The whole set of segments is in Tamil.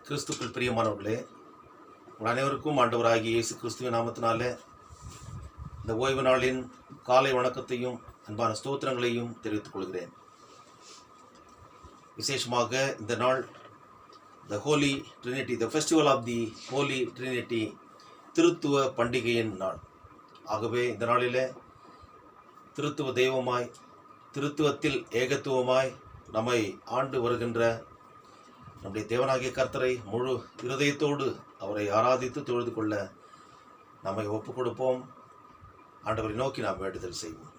கிறிஸ்துக்குள் பிரியமானவர்களே, உங்கள் அனைவருக்கும் ஆண்டவராகிய இயேசு கிறிஸ்துவின் நாமத்தினாலே இந்த ஓய்வு நாளின் காலை வணக்கத்தையும் அன்பான ஸ்தோத்திரங்களையும் தெரிவித்துக் கொள்கிறேன். விசேஷமாக இந்த நாள் the Holy Trinity, the festival of the Holy Trinity, திருத்துவ பண்டிகையின் நாள். ஆகவே இந்த நாளிலே திருத்துவ தெய்வமாய், திருத்துவத்தில் ஏகத்துவமாய் நம்மை ஆண்டு வருகின்ற நம்முடைய தேவனாகிய கர்த்தரை முழு இருதயத்தோடு அவரை ஆராதித்து தொழுது கொள்ள நம்மை ஒப்புக் கொடுப்போம். ஆண்டவரை நோக்கி நாம் வேண்டுதல் செய்வோம்.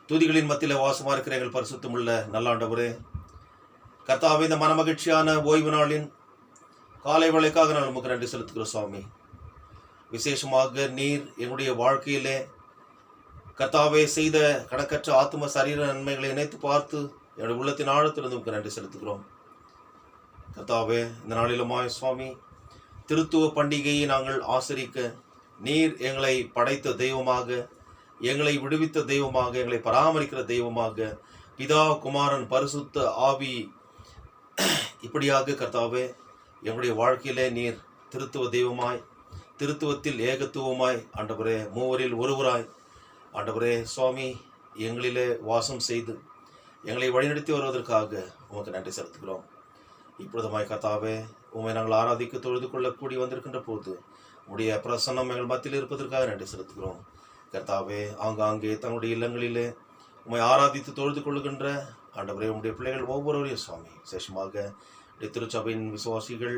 துதிகளின் மத்தியில் வாசமாக இருக்கிற எங்கள் பரிசுத்தமுள்ள நல்ல ஆண்டவரே, கர்த்தாவே, இந்த மனமகிழ்ச்சியான ஓய்வு நாளின் காலை வேளைக்காக நான் நமக்கு நன்றி செலுத்துகிறோம் சுவாமி. விசேஷமாக நீர் எங்களுடைய வாழ்க்கையிலே கர்த்தாவே செய்த கணக்கற்ற ஆத்ம சரீர நன்மைகளை இணைத்து பார்த்து என்னுடைய உள்ளத்தின் ஆழத்திலிருந்து உங்களுக்கு நன்றி செலுத்துகிறோம். கர்த்தாவே, இந்த நாளிலுமாய் சுவாமி, திருத்துவ பண்டிகையை நாங்கள் ஆசரிக்க நீர் எங்களை படைத்த தெய்வமாக, எங்களை விடுவித்த தெய்வமாக, எங்களை பராமரிக்கிற தெய்வமாக, பிதா, குமாரன், பரிசுத்த ஆவி, இப்படியாக கர்த்தாவே எங்களுடைய வாழ்க்கையிலே நீர் திருத்துவ தெய்வமாய், திருத்துவத்தில் ஏகத்துவமாய், ஆண்டவரே, மூவரில் ஒருவராய் ஆண்டவரே சுவாமி எங்களிலே வாசம் செய்து எங்களை வழிநடத்தி வருவதற்காக உமக்கு நன்றி செலுத்துகிறோம். இப்பொழுதுமாய் கர்த்தாவே, உம்மை நாங்கள் ஆராதிக்க தொழுது கொள்ள கூடி வந்திருக்கின்ற போது உடைய பிரசன்னம் எங்கள் மத்தியில் இருப்பதற்காக நன்றி செலுத்துகிறோம். கர்த்தாவே, ஆங்காங்கே தங்களுடைய இல்லங்களிலே உம்மை ஆராதித்து தொழுது கொள்ளுகின்ற ஆண்டவரே, உம்முடைய பிள்ளைகள் ஒவ்வொருவரையும் சுவாமி, விசேஷமாக திருச்சபையின் விசுவாசிகள்,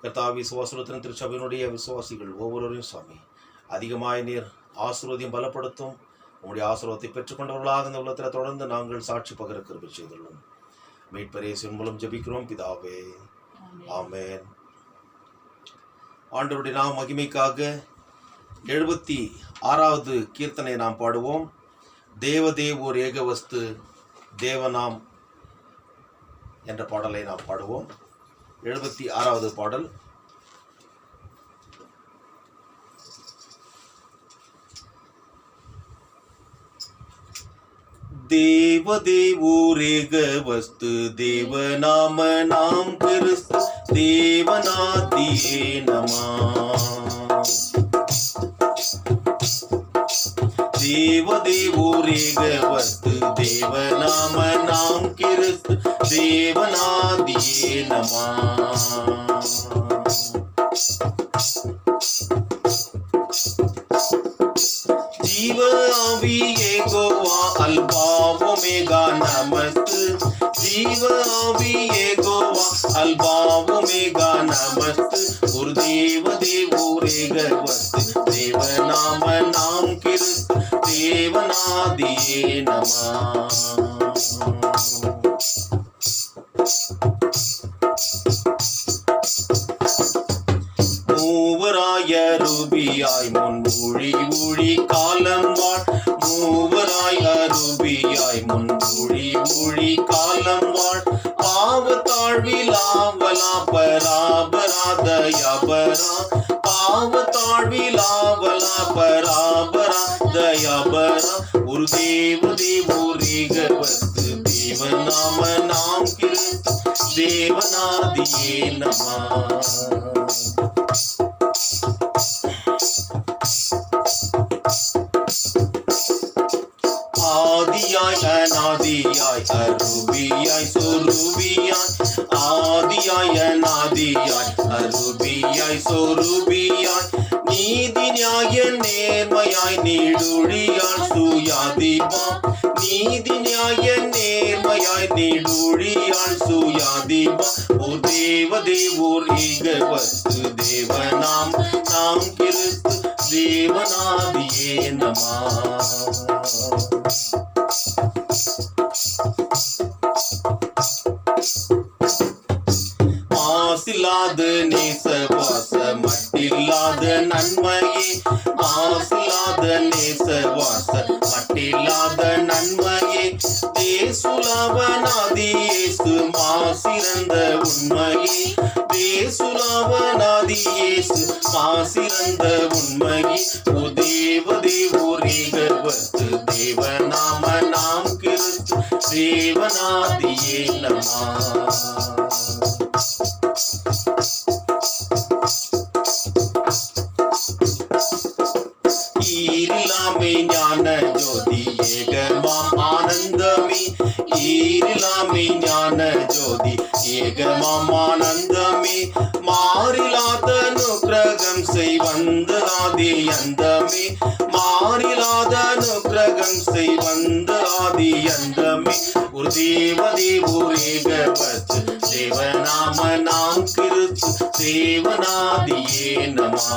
கர்த்தாவே, விசுவாசத்தின் திருச்சபையினுடைய விசுவாசிகள் ஒவ்வொருவரையும் சுவாமி அதிகமாய் நீர் ஆசீர்வாதம் பலப்படுத்தும். உங்களுடைய ஆசீர்வாதத்தை பெற்றுக்கொண்டவர்களாக இந்த உள்ளத்தில் தொடர்ந்து நாங்கள் சாட்சி பகர கிருபை செய்துள்ளோம். மீட்பர் இயேசுவின் மூலம் ஜெபிக்கிறோம் பிதாவே, ஆமென். ஆண்டவருடைய நாம மகிமைக்காக 76வது கீர்த்தனை நாம் பாடுவோம். தேவதேவோர் ஏகவஸ்து தேவநாம் என்ற பாடலை நாம் பாடுவோம். 76வது பாடல். தேவதேவோரேக வஸ்து தேவநாம நாம் கிறிஸ்து தேவநாதியே நமா. தேவதேவோரேக வஸ்து தேவநாம நாம் கிறிஸ்து தேவநாதியே நமா. जीव आवी एगोवा अल्फा ओमेगा नमस्त. जीव आवी एगोवा अल्फा ओमेगा नमस्त. गुरुदेव देवोरेग वस्त देवनाम नाम किरस्त देवनादिये नमः. மூவராய ரூபியாய் முன் ஊழி ஊழி காலம் வாழ். மூவராய் ரூபியாய் முன் ஊழி ஊழி காலம் வாழ். பாவ தாழ்வில் ஆவலா பராபரா தயாபரா. பாவ தாழ்வில் ஆவலா பராபரா தயாபரா. ஒரு தேவ தேவோரேக வஸ்து தேவநாம நாம் கிறிஸ்து தேவநாதியே நமः. ஆதியாய் அநாதியாய் அரூபியாய் சொரூபியாய். ஆதியாய் அநாதியாய் அரூபியாய் சொரூபியாய். நீதி நியாய நேர்மையாய் நீடுழியாய் சுயாதிபா. நீதி நியாய நேர்மையாய் நீடுழியாய் சுயாதிபா. ஓ தேவதேவோர் ஏக வஸ்து தேவநாம் நாம் கிறிஸ்து தேவநாதியே நமः. மாசில்லாத நேசவாச மட்டில்லாத நன்மையே. மாசில்லாத நேசவாச மட்டில்லாத நன்மையே. தேசுலாவனாதி இயேசு மாசிறந்த உண்மையே. தேசுலாவனாதி இயேசு மாசிறந்த உண்மையே. ஓ தேவதேவோரேக வஸ்து தேவநாம நாம் கிறிஸ்து தேவநாதியே நமः. ജ്യോതി ഏകമാനന്ദമേ മാറിലാത്ത അനുഗ്രഹം செய்வந்த ஆதி அந்தமே மாறிலாத அனுகிரகம் செய்வந்த ஆதி அந்தமே ஒரு தேவதே ஒரேகவத் தேவநாம நாம் கிறிஸ்து தேவனாதியே நமः.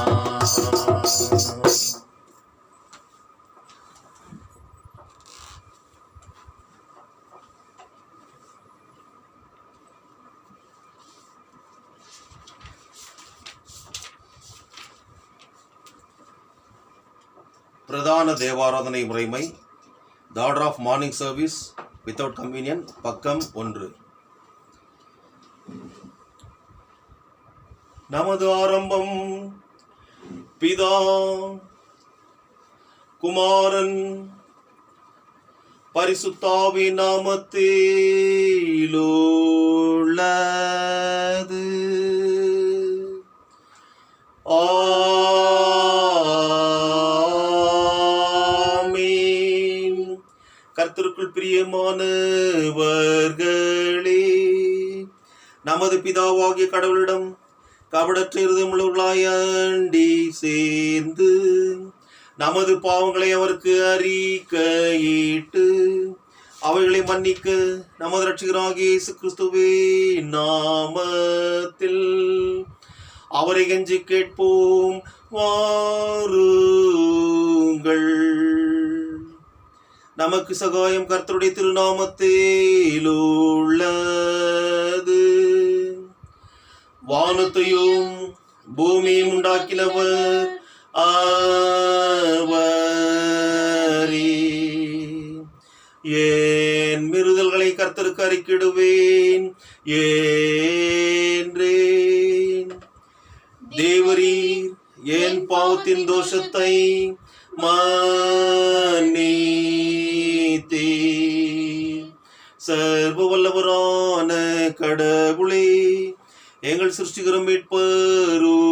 பிரதான தேவாராதனை முறைமை The Order of Morning Service Without Communion பக்கம் 1. நமது ஆரம்பம் பிதா குமாரன் பரிசுத்தாவி நாமத்திலுள்ளது. கர்த்தருக்குள் பிரியமானவர்களே, நமது பிதாவாகிய கடவுளிடம் கபடற்ற இருதயமுள்ளவர்களாய் அண்டி சேர்ந்து நமது பாவங்களை அவருக்கு அறிக்கையிட்டு அவைகளை மன்னிக்க நமது இரட்சகராகிய இயேசு கிறிஸ்துவின் நாமத்தில் அவரை கெஞ்சி கேட்போம். வாருங்கள், நமக்கு சகாயம் கர்த்தருடைய திருநாமத்தில் உள்ளது. வானத்தையும் பூமியும் உண்டாக்கினவர் அவரே. ஏன் மீறுதல்களை கர்த்தருக்கு அறிக்கையிடுவேன் என்றேன். தேவரீர் என் பாவத்தின் தோஷத்தை மன்னித்தே. சர்வ வல்லவரான கடவுளே, எங்கள் சிருஷ்டிகரும் மீட்பருமானவரே,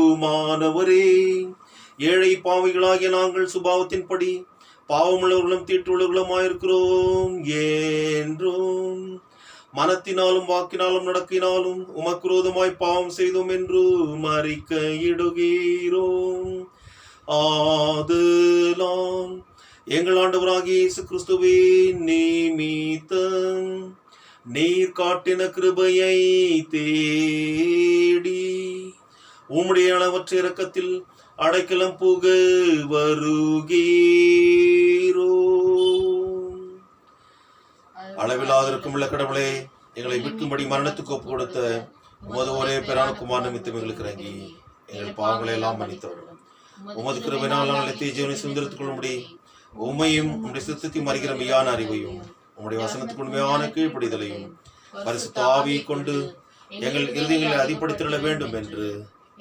ஏழை பாவிகளாகிய நாங்கள் சுபாவத்தின்படி பாவமுள்ளவர்களும் தீட்டுள்ளவர்களுமாயிருக்கிறோம் என்றும் மனத்தினாலும் வாக்கினாலும் நடக்கினாலும் உமக்கு விரோதமாய் பாவம் செய்தோம் என்றும் அறிக்கையிடுகிறோம். ஆதலால் எங்கள் ஆண்டவராகிய இயேசு கிறிஸ்துவின் நிமித்தம் நீர் காட்டின கிருபையை தேடி உம்முடைய அளவற்ற இரக்கத்தில் அடைக்கலம் புக வருகிறோம். அளவில்லாதிருக்கும் உள்ள கடவுளே, எங்களை விற்கும்படி மரணத்துக்கு ஒப்பு கொடுத்த உமது ஒரே பேரான குமாரன் நிமித்தம் எங்களுக்கு இறங்கி எங்கள் பாவங்களை எல்லாம் மன்னித்தவர்கள். உமது கிருபையினால் நாங்கள் ஜீவனை சுதந்திரத்துக் கொள்ளும்படி உண்மையும் உம்முடைய சித்தத்தையும் அறிகிற மெய்யான அறிவையும் உம்முடைய வசனத்துக்கு உண்மையான கீழ்ப்படிதலையும் பரிசுத்த ஆவியை கொண்டு எங்கள் இருதயங்களை அதிப்படுத்திட வேண்டும் என்று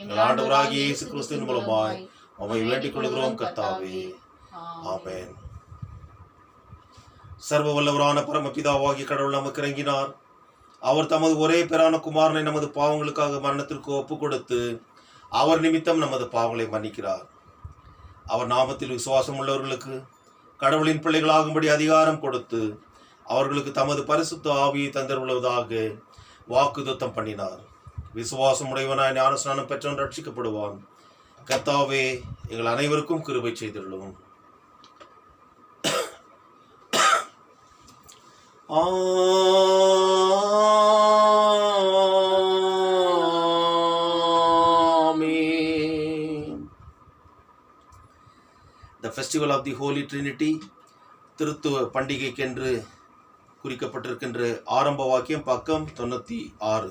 எங்கள் ஆண்டவராகிய இயேசு கிறிஸ்துவின் மூலமாய் உம்மை வேண்டிக் கொள்கிறோம் கர்த்தாவே. ஆமென். சர்வ வல்லவரான பரமபிதாவாகிய கடவுள் நமக்கு இறங்கினார். அவர் தமது ஒரே பேரான குமாரனை நமது பாவங்களுக்காக மரணத்திற்கு ஒப்பு கொடுத்து அவர் நிமித்தம் நமது பாவங்களை மன்னிக்கிறார். அவர் நாமத்தில் விசுவாசம் உள்ளவர்களுக்கு கடவுளின் பிள்ளைகளாகும்படி அதிகாரம் கொடுத்து அவர்களுக்கு தமது பரிசுத்த ஆவியை தந்தருள்வதாக வாக்குத்தத்தம் பண்ணினார். விசுவாசம் உடையவனாய் ஞானஸ்நானம் பெற்றவன் ரட்சிக்கப்படுவான். கர்த்தாவே, எங்கள் அனைவருக்கும் கிருபை செய்துள்ளோம். The Festival of the Holy Trinity, திருத்துவ பண்டிகைக்கென்று குறிக்கப்பட்டிருக்கின்ற ஆரம்ப வாக்கியம் பக்கம் 96.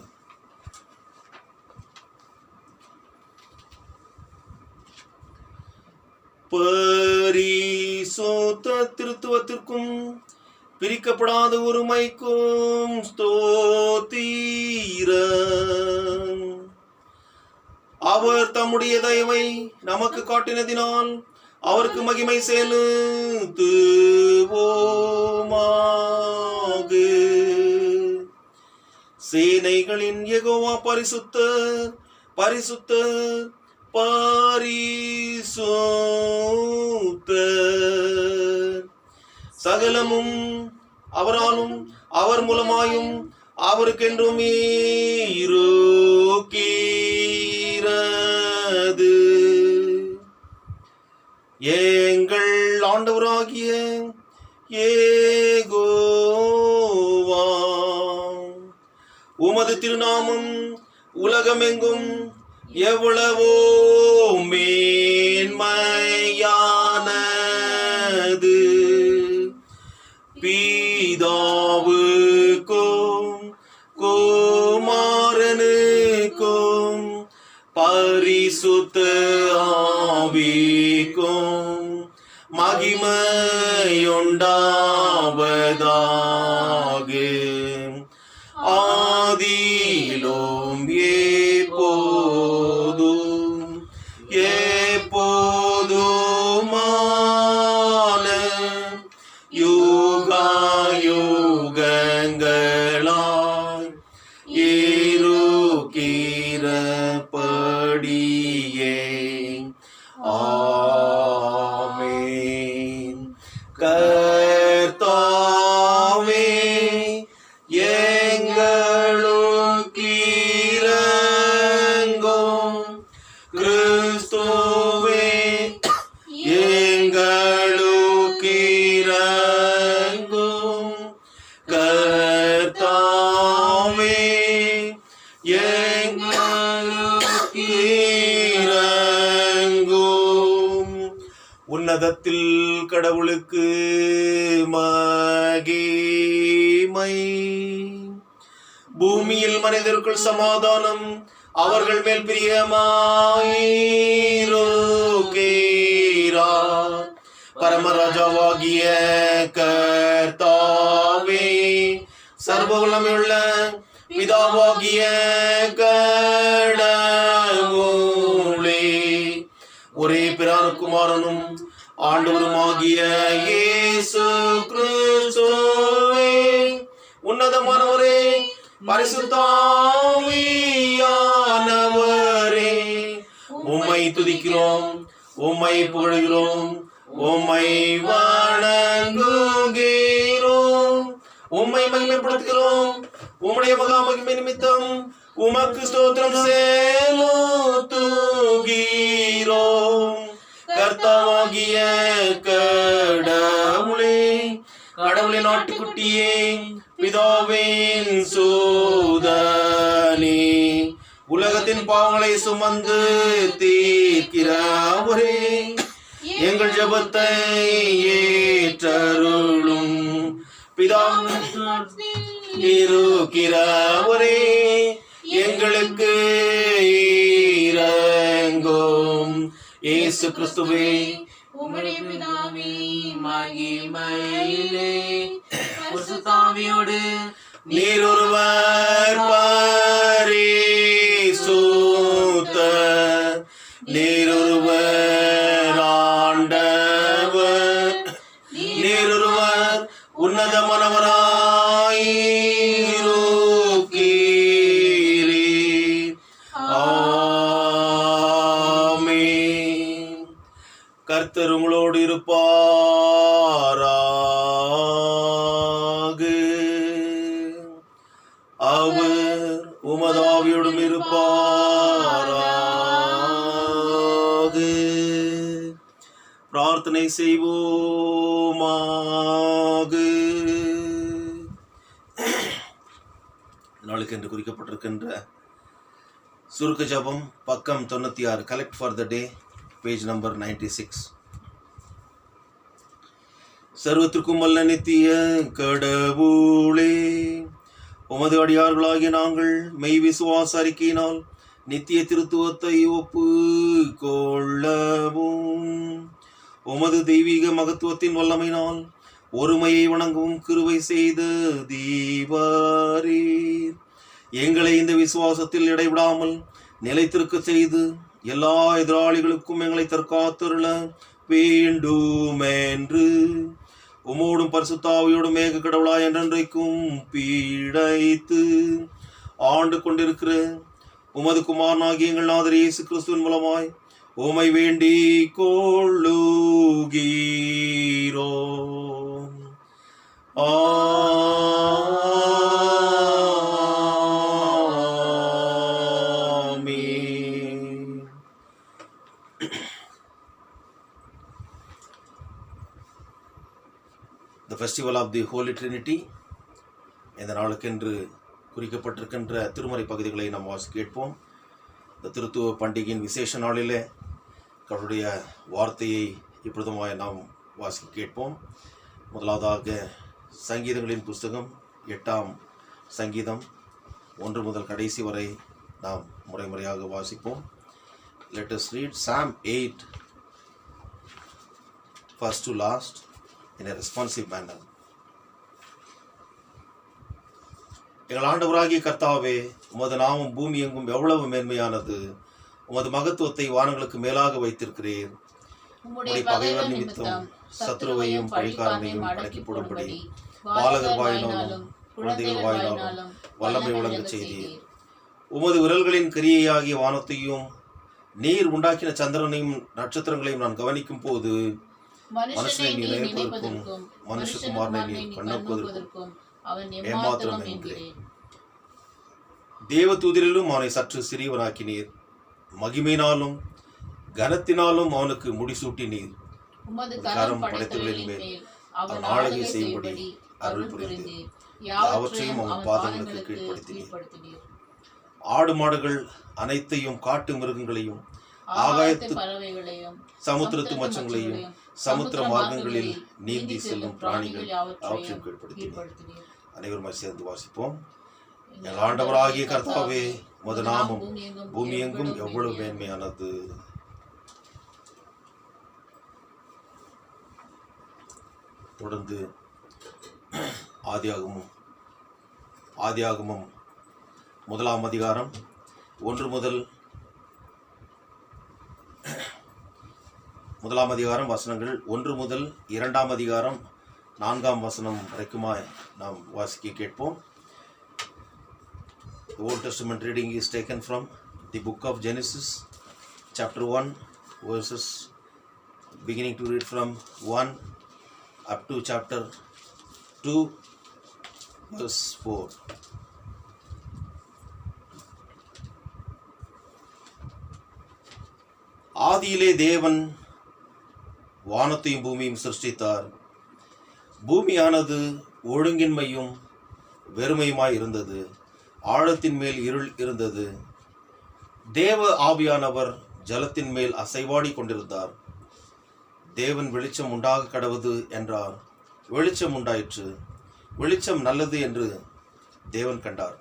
பரிசுத்த திருத்துவத்திற்கும் பிரிக்கப்படாத ஒருமைக்கும் ஸ்தோத்திரம். அவர் தம்முடைய தயவை நமக்கு காட்டினதினால் அவருக்கு மகிமை செலுத்துவோமாக. சேனைகளின் யெகோவா பரிசுத்தர், பரிசுத்தர், பரிசுத்தர். சகலமும் அவராலும் அவர் மூலமாயும் அவருக்கென்றும் இருக்கிறது. எங்கள் ஆண்டவராகிய யெகோவா, உமது திருநாமம் உலகமெங்கும் எவ்வளவோ மேன்மையானது. பிதாவுக்கும் குமாரனுக்கும் பரிசுத்த ஆவிக்கும் மகிமையுண்டாவதாக. ஆதியிலும் எப்போதும் எப்போதுமான யுகங்களாய் இருக்கிறபடியே. ஆமென். கர்த்தாவே எங்களுக்கு இரங்கும். கிறிஸ்துவே எங்களுக்கு இரங்கும். கர்த்தாவே எங்களுக்கு இரங்கும். உன்னதத்தில் கடவுளுக்கு மகிமை, பூமியில் மனிதருக்குள் சமாதானம், அவர்கள் மேல் பிரியமாயிருக்கிறார். பரமராஜாவாகிய கர்த்தாவே, சர்வ வல்லமையுள்ள பிதாவாகிய கடவுளே, ஒரே பிரானுக்குமாரனும் ஆண்டவருமாகிய இயேசு கிறிஸ்துவே, உன்னதமானவரே, பரிசுத்த ஆவியானவரே, உம்மை துதிக்கிறோம், உம்மை புகழ்கிறோம், உம்மை வணங்குகிறோம், உம்மை மகிமைப்படுத்துகிறோம். உம்முடைய மகா மகிமை நிமித்தம் உமக்கு ஸ்தோத்திரம் செலுத்துகிறோம். கர்த்தாவாகிய கடவுளே, கடவுளின் ஆட்டுக்குட்டியே, பிதாவின் சூதனே, உலகத்தின் பாவங்களை சுமந்து தீர்க்கிறவரே, எங்கள் ஜெபத்தை ஏற்றருளும். பிதாவின் இருக்கிறவரே, எங்களுக்கு இரங்கும். இயேசு கிறிஸ்துவே, உம்முடைய பிதாவின் மகிமையிலே பரிசுத்த ஆவியோடு நீர் ஒருவர் பரிசுத்தர், நீர் ஒருவர் ஆண்டவர், நீர் ஒருவர் உன்னதமானவராயிருக்கிறீர். ஆமென். கர்த்தர் உங்களோடு இருப்பாராக. அவர் உமது ஆவியோடும் இருப்பாராக. பிரார்த்தனை செய்வோமாக. நாளுக்கு என்று குறிக்கப்பட்டிருக்கின்ற சுருக்க ஜபம், பக்கம் 96, collect for the day, page number 96. சர்வத்திற்கும் வல்ல நித்திய கடவுளே, உமது அடியார்களாகிய நாங்கள் மெய் விசுவாச அறிக்கையினால் நித்திய திருத்துவத்தை ஒப்பு கொள்ளவும், உமது தெய்வீக மகத்துவத்தின் வல்லமையினால் ஒருமையை வணங்கவும் கிருபை செய்த தீவரீர், எங்களை இந்த விசுவாசத்தில் இடைவிடாமல் நிலைத்திருக்க செய்து எல்லா எதிராளிகளுக்கும் எங்களை தற்காத்தருள வேண்டுமென்று உமோடும் பரிசுத்த ஆவியோடும் ஏக கடவுளாய் என்றென்றைக்கும் பீடைத்து ஆண்டு கொண்டிருக்கிற உமது குமாரனாகிய எங்கள் நாதர் இயேசு கிறிஸ்துவின் மூலமாய் உமை வேண்டிக் கொள்ளுகிறோம். ஆமென். Festival of the Holy Trinity, இந்த நாளுக்கென்று குறிக்கப்பட்டிருக்கின்ற திருமறை பகுதிகளை நாம் வாசி கேட்போம். இந்த திருத்துவ பண்டிகையின் விசேஷ நாளிலே கடவுளுடைய வார்த்தையை இப்பொழுதுமாய் நாம் வாசி கேட்போம். முதலாவதாக சங்கீதங்களின் புஸ்தகம் 8ஆம் சங்கீதம் 1 முதல் கடைசி வரை நாம் முறையாக வாசிப்போம். Let us read Psalm 8 first to last in a responsive manner. எங்கள் ஆண்டவராகிய கர்த்தாவே, உமது நாமம் பூமி எங்கும் எவ்வளவு மேன்மையானது. உமது மகத்துவத்தை வானங்களுக்கு மேலாக வைத்திருக்கிறீர். உம்முடைய பகைவர் நிமித்தம் சத்ருவையும் பழிகாரனையும் அடக்கி போடும்படி பாலகர் வாயினாலும் குழந்தைகள் வாயினாலும் வல்லமை விளங்க செய்தீர். உமது விரல்களின் கிரியையாகிய வானத்தையும் நீர் உண்டாக்கின சந்திரனையும் நட்சத்திரங்களையும் நான் கவனிக்கும் போது மனுஷனை நீ நினைப்பதற்கும் மனுஷகுமாரனை நீர் கண்ணோக்குவதற்கும் ஏமாத்திரம் என்கிறேன். தேவதூதரிலும் அவனை சற்று சிறியவனாக்கினீர். மகிமையினாலும் கனத்தினாலும் அவனுக்கு முடிசூட்டினீர். கரம் படைத்தவர்களின் மேல் அவன் ஆளுகை செய்யும்படி அருள் புரிந்தீர். யாவற்றையும் அவன் பாதங்களுக்கு கீழ்ப்படுத்தினீர். ஆடு மாடுகள் அனைத்தையும், காட்டு மிருகங்களையும், ஆகாயத்து பறவைகளையும், சமுத்திரத்து மச்சங்களையும், சமுத்திர மார்க்கங்களில் நீந்தி செல்லும் பிராணிகள் அவற்றையும் கீழ்ப்படுத்தினீர். அனைவருமாய் சேர்ந்து வாசிப்போம். எங்கள் ஆண்டவராகிய கர்த்தாவே, உமது நாமம் பூமி எங்கும் எவ்வளவு மேன்மையானது. தொடர்ந்து ஆதியாகமம் 1ஆம் அதிகாரம் 1 முதல் 1ஆம் அதிகாரம் வசனங்கள் 1 முதல் 2ஆம் அதிகாரம் 4ஆம் வசனம் வரைக்குமாய் நாம் வாசிக்க கேட்போம். The Old Testament reading is taken from the book of Genesis, chapter 1, verses beginning to read from 1 up to chapter 2, verse 4. ஆதியிலே தேவன் வானத்தையும் பூமியையும் சிருஷ்டித்தார். பூமியானது ஒழுங்கின்மையும் வெறுமையுமாய் இருந்தது. ஆழத்தின் மேல் இருள் இருந்தது. தேவ ஆவியானவர் ஜலத்தின் மேல் அசைவாடி கொண்டிருந்தார். தேவன் வெளிச்சம் உண்டாக கடவது என்றார். வெளிச்சம் உண்டாயிற்று. வெளிச்சம் நல்லது என்று தேவன் கண்டார்.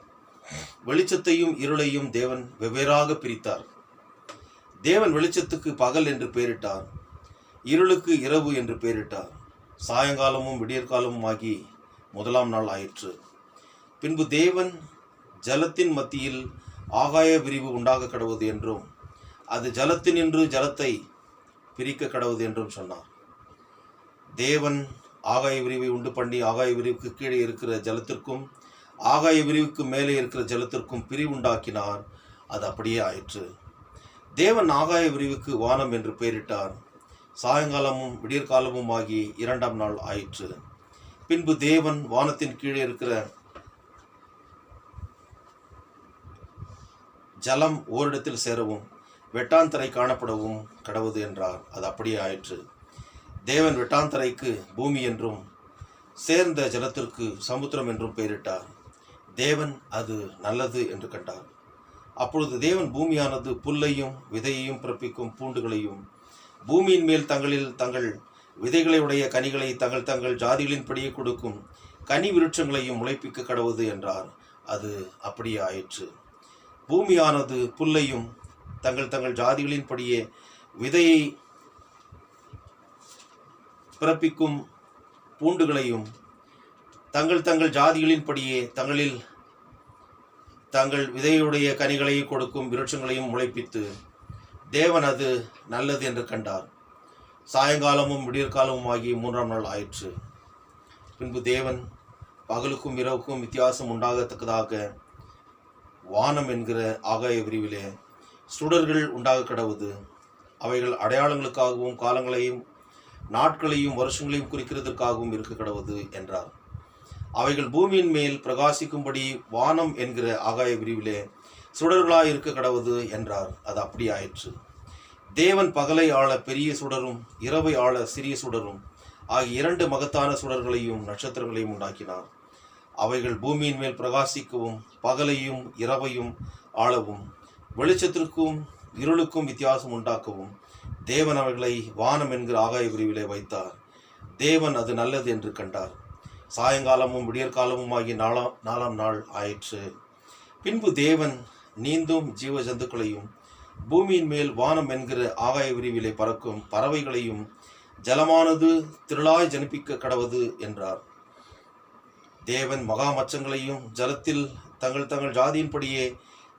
வெளிச்சத்தையும் இருளையும் தேவன் வெவ்வேறாக பிரித்தார். தேவன் வெளிச்சத்துக்கு பகல் என்று பெயரிட்டார். இருளுக்கு இரவு என்று பெயரிட்டார். சாயங்காலமும் விடியற்காலமும் ஆகி 1ஆம் நாள் ஆயிற்று. பின்பு தேவன் ஜலத்தின் மத்தியில் ஆகாய விரிவு உண்டாக கடவுது என்றும் அது ஜலத்தினின்று ஜலத்தை பிரிக்க கடவுது என்றும் சொன்னார். தேவன் ஆகாய விரிவை உண்டு பண்ணி ஆகாய விரிவுக்கு கீழே இருக்கிற ஜலத்திற்கும் ஆகாய விரிவுக்கு மேலே இருக்கிற ஜலத்திற்கும் பிரிவுண்டாக்கினார். அது அப்படியே ஆயிற்று. தேவன் ஆகாய விரிவுக்கு வானம் என்று பெயரிட்டார். சாயங்காலமும் விடியற்காலமும் ஆகி 2ஆம் நாள் ஆயிற்று. பின்பு தேவன் வானத்தின் கீழே இருக்கிற ஜலம் ஓரிடத்தில் சேரவும் வெட்டாந்தரை காணப்படவும் கடவுது என்றார். அது அப்படியே ஆயிற்று. தேவன் வெட்டாந்தரைக்கு பூமி என்றும் சேர்ந்த ஜலத்திற்கு சமுத்திரம் என்றும் பெயரிட்டார். தேவன் அது நல்லது என்று கண்டார். அப்பொழுது தேவன் பூமியானது புல்லையும் விதையையும் பிறப்பிக்கும் பூண்டுகளையும் பூமியின் மேல் தங்கள் விதைகளை உடைய கனிகளை தங்கள் ஜாதிகளின்படியே கொடுக்கும் கனி விருட்சங்களையும் முளைப்பிக்க கடவுது என்றார். அது அப்படியே ஆயிற்று. பூமியானது புல்லையும் தங்கள் ஜாதிகளின்படியே விதையை பிறப்பிக்கும் பூண்டுகளையும் தங்கள் ஜாதிகளின்படியே தங்கள் விதையுடைய கனிகளை கொடுக்கும் விருட்சங்களையும் முளைப்பித்து தேவன் அது நல்லது என்று கண்டார். சாயங்காலமும் விடியற்காலமும் ஆகி 3ஆம் நாள் ஆயிற்று. பின்பு தேவன் பகலுக்கும் இரவுக்கும் வித்தியாசம் உண்டாகத்தக்கதாக வானம் என்கிற ஆகாய விரிவிலே சுடர்கள் உண்டாக கடவுது. அவைகள் அடையாளங்களுக்காகவும் காலங்களையும் நாட்களையும் வருஷங்களையும் குறிக்கிறதற்காகவும் இருக்க கடவுது என்றார். அவைகள் பூமியின் மேல் பிரகாசிக்கும்படி வானம் என்கிற ஆகாய விரிவிலே சுடர்களாய் இருக்க கடவுது என்றார். அது அப்படி ஆயிற்று. தேவன் பகலை ஆள பெரிய சுடரும் இரவை ஆள சிறிய சுடரும் ஆகிய 2 மகத்தான சுடர்களையும் நட்சத்திரங்களையும் உண்டாக்கினார். அவைகள் பூமியின் மேல் பிரகாசிக்கவும் பகலையும் இரவையும் ஆளவும் வெளிச்சத்திற்கும் இருளுக்கும் வித்தியாசம் உண்டாக்கவும் தேவன் அவைகளை வானம் என்கிற ஆகாய விரிவிலே வைத்தார். தேவன் அது நல்லது என்று கண்டார். சாயங்காலமும் விடியற்காலமும் ஆகிய நாலாம் நாள் ஆயிற்று. பின்பு தேவன் நீந்தும் ஜீவ ஜந்துக்களையும் பூமியின் மேல் வானம் என்கிற ஆகாய விரிவிலே பறக்கும் பறவைகளையும் ஜலமானது திரளாய் ஜனிப்பிக்க கடவது என்றார். தேவன் மகா மச்சங்களையும் ஜலத்தில் தங்கள் தங்கள் ஜாதியின்படியே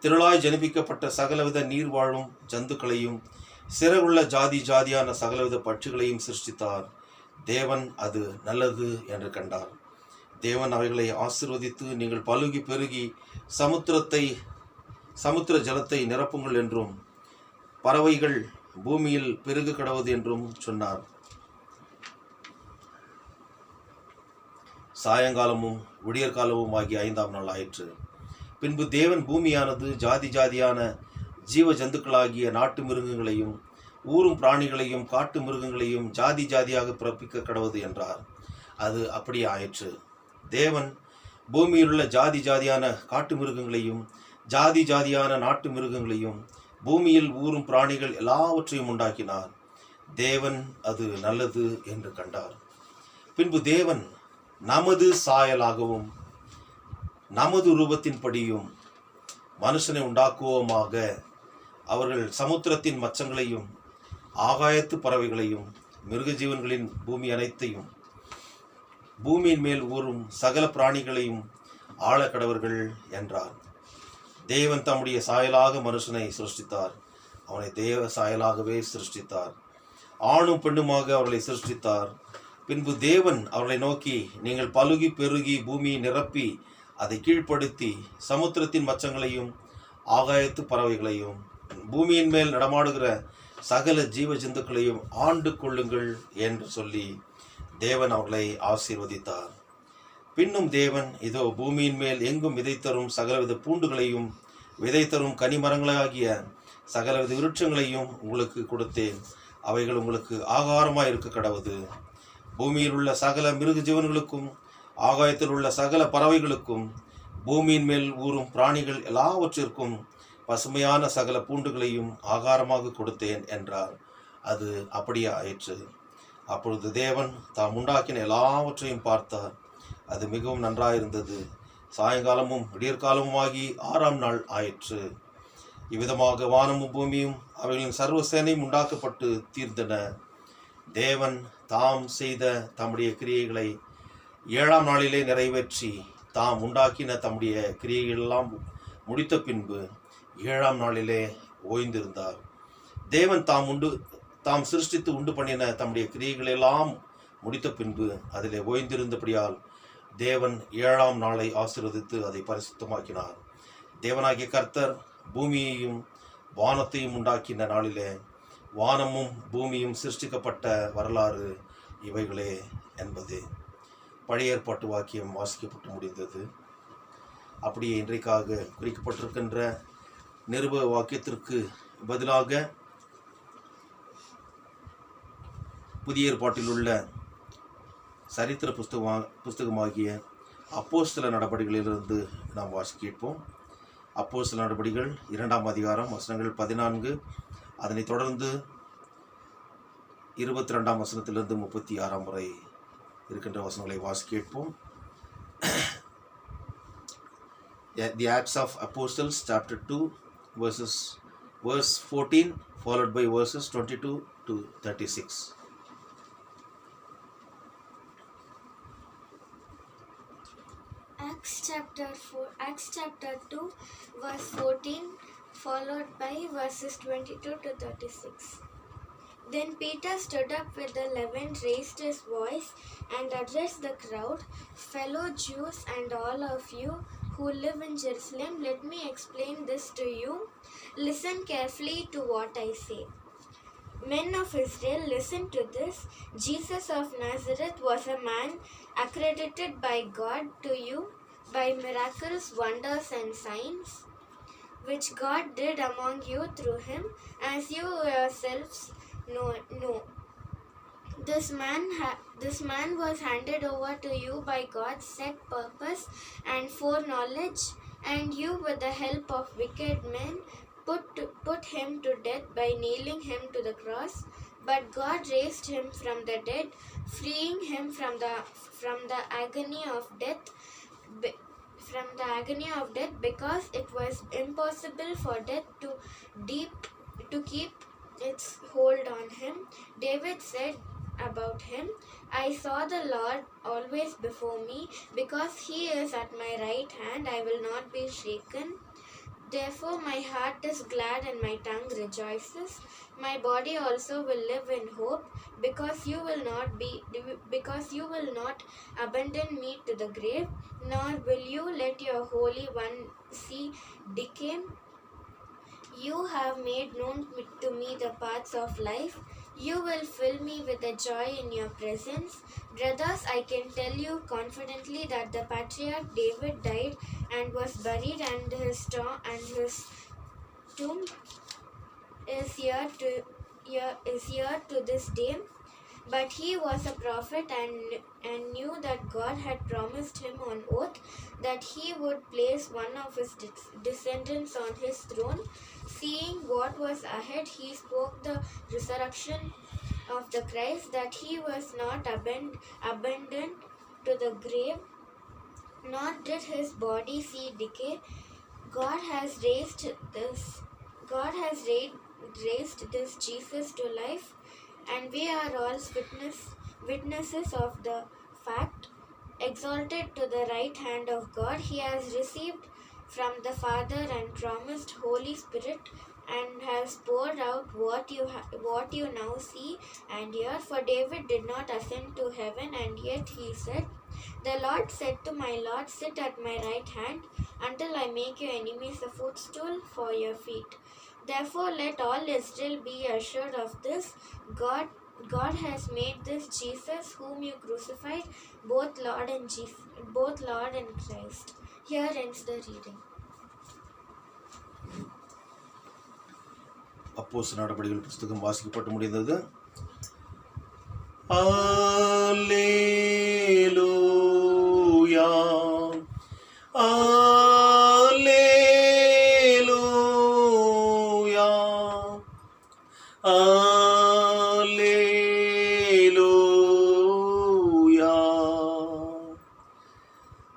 திரளாய் ஜனிப்பிக்கப்பட்ட சகலவித நீர் வாழும் ஜந்துக்களையும் சிறகுள்ள ஜாதி ஜாதியான சகலவித பட்சிகளையும் சிருஷ்டித்தார். தேவன் அது நல்லது என்று கண்டார். தேவன் அவைகளை ஆசீர்வதித்து, நீங்கள் பலுகி பெருகி சமுத்திர ஜலத்தை நிரப்புங்கள் என்றும் பறவைகள் பூமியில் பெருகு கடவது என்றும் சொன்னார். சாயங்காலமும் விடியற்காலமும் ஆகிய 5ஆம் நாள் ஆயிற்று. பின்பு தேவன் பூமியானது ஜாதி ஜாதியான ஜீவ ஜந்துக்களாகிய நாட்டு மிருகங்களையும் ஊரும் பிராணிகளையும் காட்டு மிருகங்களையும் ஜாதி ஜாதியாக பிறப்பிக்க கடவது என்றார். அது அப்படியே ஆயிற்று. தேவன் பூமியிலுள்ள ஜாதி ஜாதியான காட்டு மிருகங்களையும் ஜாதி ஜாதியான நாட்டு மிருகங்களையும் பூமியில் ஊரும் பிராணிகள் எல்லாவற்றையும் உண்டாக்கினார். தேவன் அது நல்லது என்று கண்டார். பின்பு தேவன் நமது சாயலாகவும் நமது ரூபத்தின்படியும் மனுஷனை உண்டாக்குவோமாக, அவர்கள் சமுத்திரத்தின் மச்சங்களையும் ஆகாயத்து பறவைகளையும் மிருக ஜீவன்களின் பூமி அனைத்தையும் பூமியின் மேல் ஊறும் சகல பிராணிகளையும் ஆள கடவர்கள் என்றார். தேவன் தம்முடைய சாயலாக மனுஷனை சிருஷ்டித்தார். அவனை தேவ சாயலாகவே சிருஷ்டித்தார். ஆணும் பெண்ணுமாக அவர்களை சிருஷ்டித்தார். பின்பு தேவன் அவர்களை நோக்கி, நீங்கள் பலுகி பெருகி பூமியை நிரப்பி அதை கீழ்ப்படுத்தி சமுத்திரத்தின் மச்சங்களையும் ஆகாயத்து பறவைகளையும் பூமியின் மேல் நடமாடுகிற சகல ஜீவ ஜந்துக்களையும் ஆண்டு கொள்ளுங்கள் என்று சொல்லி தேவன் அவர்களை ஆசீர்வதித்தார். பின்னும் தேவன், இதோ பூமியின் மேல் எங்கும் விதை தரும் சகலவித பூண்டுகளையும் விதை தரும் கனிமரங்களாகிய சகலவித விருட்சங்களையும் உங்களுக்கு கொடுத்தேன். அவைகள் உங்களுக்கு ஆகாரமாய் இருக்க கடவது. பூமியில் உள்ள சகல மிருக ஜீவன்களுக்கும் ஆகாயத்தில் உள்ள சகல பறவைகளுக்கும் பூமியின் மேல் ஊறும் பிராணிகள் எல்லாவற்றிற்கும் பசுமையான சகல பூண்டுகளையும் ஆகாரமாக கொடுத்தேன் என்றார். அது அப்படியே ஆயிற்று. அப்பொழுது தேவன் தாம் உண்டாக்கின எல்லாவற்றையும் பார்த்தார். அது மிகவும் நன்றாயிருந்தது. சாயங்காலமும் விடியற்காலமும் ஆகி 6ஆம் நாள் ஆயிற்று. இவ்விதமாக வானமும் பூமியும் அவைகளின் சர்வ சேனையும் உண்டாக்கப்பட்டு தீர்ந்தன. தேவன் தாம் செய்த தம்முடைய கிரியைகளை 7ஆம் நாளிலே நிறைவேற்றி தாம் உண்டாக்கின தம்முடைய கிரியைகளெல்லாம் முடித்த பின்பு 7ஆம் நாளிலே ஓய்ந்திருந்தார். தேவன் தாம் சிருஷ்டித்து உண்டு பண்ணின தம்முடைய கிரியைகளெல்லாம் முடித்த பின்பு அதிலே ஓய்ந்திருந்தபடியால் தேவன் 7ஆம் நாளை ஆசீர்வதித்து அதை பரிசுத்தமாக்கினார். தேவனாகிய கர்த்தர் பூமியையும் வானத்தையும் உண்டாக்கின நாளிலே வானமும் பூமியும் சிருஷ்டிக்கப்பட்ட வரலாறு இவைகளே என்பது பழைய ஏற்பாட்டு வாக்கியம் வாசிக்கப்பட்டு முடிந்தது. அப்படியே இன்றைக்காக குறிக்கப்பட்டிருக்கின்ற நிருப வாக்கியத்திற்கு பதிலாக புதிய ஏற்பாட்டில் உள்ள சரித்திர புஸ்தகமாகிய அப்போஸ்தல நடபடிகளிலிருந்து நாம் வாசிப்போம். அப்போஸ்தல நடபடிகள் 2ஆம் அதிகாரம் வசனங்கள் 14, அதனைத் தொடர்ந்து 22ஆம் வசனத்திலிருந்து 36ஆம் வரை இருக்கின்ற வசனங்களை வாசிப்போம். The Acts of Apostles chapter 2 verse 14 followed by verses 22 to 36. Acts chapter 2 verse 14 followed by verses 22 to 36. Then Peter stood up with the 11, raised his voice and addressed the crowd, "Fellow Jews and all of you who live in Jerusalem, let me explain this to you. Listen carefully to what I say. Men of Israel, listen to this. Jesus of Nazareth was a man accredited by God to you by miracles, wonders and signs, which God did among you through him, as you yourselves know. This man was handed over to you by God's set purpose and foreknowledge, and you, with the help of wicked men, put him to death by nailing him to the cross. But God raised him from the dead, freeing him from the agony of death. Because it was impossible for death to keep its hold on him. David said about him, I saw the Lord always before me. Because he is at my right hand, I will not be shaken. Therefore my heart is glad and my tongue rejoices. My body also will live in hope, because you will not abandon me to the grave, nor will you let your Holy One see decay. You have made known to me the paths of life. You will fill me with the joy in your presence. Brothers, I can tell you confidently that the patriarch David died and was buried, and his tomb is here to this day. But he was a prophet and knew that God had promised him on oath that he would place one of his descendants on his throne. Seeing what was ahead, he spoke the resurrection of the Christ, that he was not abandoned to the grave, nor did his body see decay. God has raised this Jesus to life, and we are all witnesses of the fact. Exalted to the right hand of God, he has received from the Father and promised Holy Spirit, and has poured out what you now see and hear. For David did not ascend to heaven, and yet he said, the Lord said to my Lord, sit at my right hand, until I make your enemies a footstool for your feet. Therefore let all Israel be assured of this, God has made this Jesus whom you crucified both Lord and Christ. Here ends the reading. அப்போஸ்தலர் நடபடிகள் புத்தகம் வாசிக்கப்பட்டு முடிந்தது. அல்லேலூயா அல்லேலூயா அல்லேலூயா.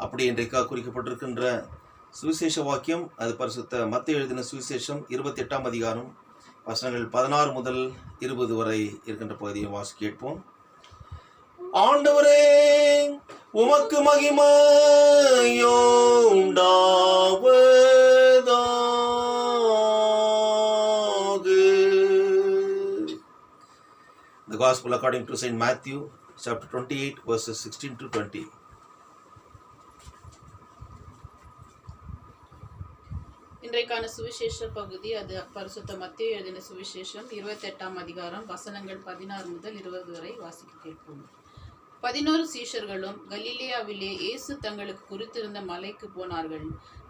அப்படி இன்றைக்காக குறிக்கப்பட்டிருக்கின்ற சுவிசேஷ வாக்கியம், அது பரிசுத்த மத்தேயு எழுதின சுவிசேஷம் 28ஆம் அதிகாரம் வசனங்கள் 16 முதல் 20 வரை இருக்கின்ற பகுதியை வாசி கேட்போம். ஆண்டவரே, உமக்கு மகிமையோ உண்டாவதாக. The Gospel according to Saint Matthew, chapter 28, verses 16 to 20. இன்றைக்கான சுவிசேஷ பகுதி, அது பரிசுத்த மத்தேயு எழுதின சுவிசேஷம் 28ஆம் அதிகாரம் வசனங்கள் 16 முதல் 20 வரை வாசிக்க கேட்போம். 11 சீஷர்களும் கலிலேயாவிலே இயேசு தங்களுக்கு குறித்திருந்த மலைக்கு போனார்கள்.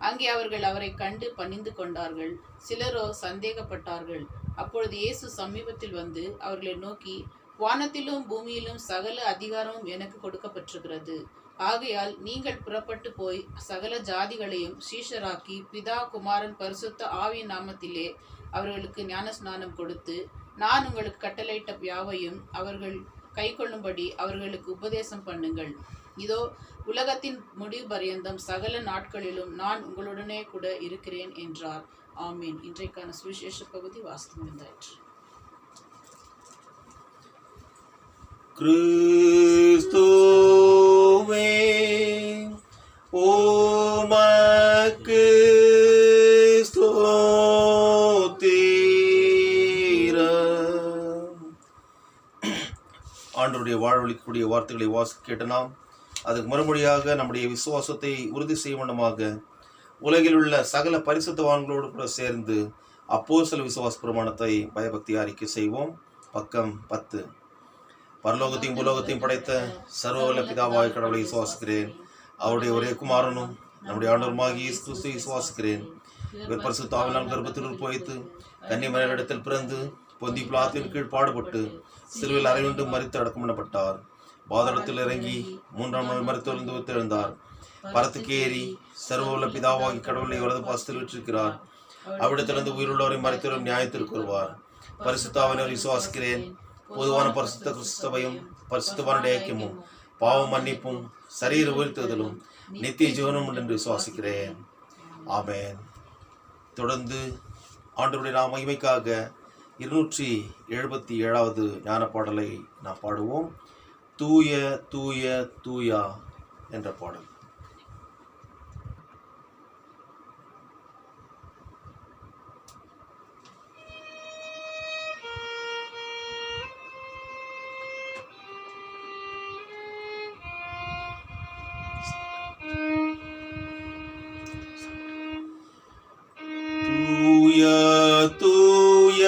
அங்கே அவர்கள் அவரை கண்டு பணிந்து கொண்டார்கள். சிலரோ சந்தேகப்பட்டார்கள். அப்பொழுது இயேசு சமீபத்தில் வந்து அவர்களை நோக்கி, வானத்திலும் பூமியிலும் சகல அதிகாரமும் எனக்கு கொடுக்கப்பட்டிருக்கிறது. ஆகையால் நீங்கள் புறப்பட்டு போய் சகல ஜாதிகளையும் சீஷராக்கி, பிதா குமாரன் பரிசுத்த ஆவியின் நாமத்திலே அவர்களுக்கு ஞானஸ்நானம் கொடுத்து, நான் உங்களுக்கு கட்டளையிட்ட யாவையும் அவர்கள் கைக்கொள்ளும்படி அவர்களுக்கு உபதேசம் பண்ணுங்கள். இதோ உலகத்தின் முடிவு பரியந்தம் சகல நாட்களிலும் நான் உங்களுடனே கூட இருக்கிறேன் என்றார். ஆமீன். இன்றைக்கான சுவிசேஷ பகுதி வாசித்து முடிந்தாயிற்று. கிறிஸ்துவே உமக்கு ஸ்தோத்திரம். ஆண்டவருடைய வாழ்வளிக்கக்கூடிய வார்த்தைகளை வாசிக்க கேட்ட நாம் அதுக்கு மறுமொழியாக நம்முடைய விசுவாசத்தை உறுதி செய்யும் வண்ணமாக உலகில் உள்ள சகல பரிசுத்தவான்களோடு கூட சேர்ந்து அப்போஸ்தல விசுவாச பிரமாணத்தை பயபக்தி அறிக்கை செய்வோம். பக்கம் 10. பரலோகத்தையும் பூலோகத்தையும் படைத்த சர்வவல்ல பிதாவாகிய கடவுளை விசுவாசிக்கிறேன். அவருடைய ஒரே குமாரனும் நம்முடைய ஆண்டவருமாகிய இயேசு கிறிஸ்துவை விசுவாசிக்கிறேன். இவர் பரிசுத்த ஆவியானவரால் கர்ப்பத்தில் உற்பவித்து கன்னிமரியாளிடத்தில் பிறந்து பொந்தி பிலாத்தின் கீழ் பாடுபட்டு சிலுவையில் அறையுண்டு மரித்து அடக்கம் பண்ணப்பட்டார். பாதாளத்தில் இறங்கி 3ஆம் நாள் மரித்தொழிந்து உயிர்த்தெழுந்தார். பரத்துக்கேறி சர்வ பிதாவாகி கடவுளை அவரது பாசத்தில் விற்றிருக்கிறார். அவ்விடத்திலிருந்து உயிருள்ளவரை மரித்தவரும் நியாயத்திற்கு வருவார். பரிசுத்தாவினர் விசுவாசிக்கிறேன். பொதுவான பரிசுத்த கிறிஸ்தவையும் பரிசுத்தவானுடைய ஐக்கியமும் பாவ மன்னிப்பும் சரீர உயிர்த்தெழுதலும் நித்திய ஜீவனும் என்று விசுவாசிக்கிறேன். ஆமென். தொடர்ந்து ஆண்டவருடைய மகிமைக்காக 277வது ஞான பாடலை நாம் பாடுவோம். தூய தூய தூயா என்ற பாடல். தூய தூய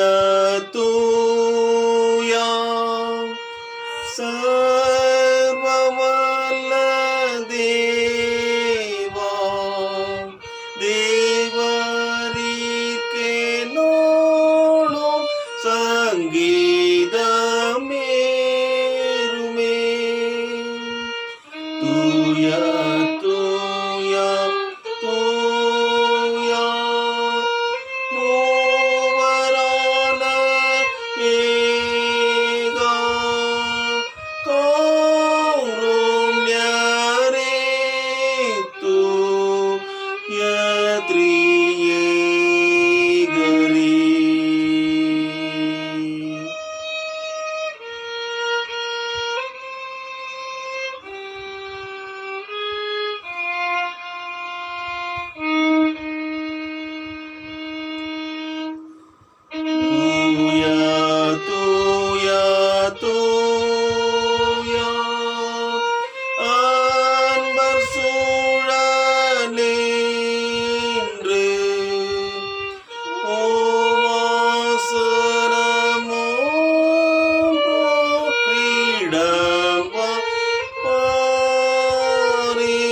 தூயா சர்வவல்ல தேவா, தேவரீர்க்கென்னோடும் சங்கீதமேறுமே. தூய தூய தூயா மூவரான ஏகா காருண்யரே தூய திரியேகரே. தூய தூய தூயா அன்பர் சூழலின்று ஓவாசனமும் போற்றிடம் பாரி.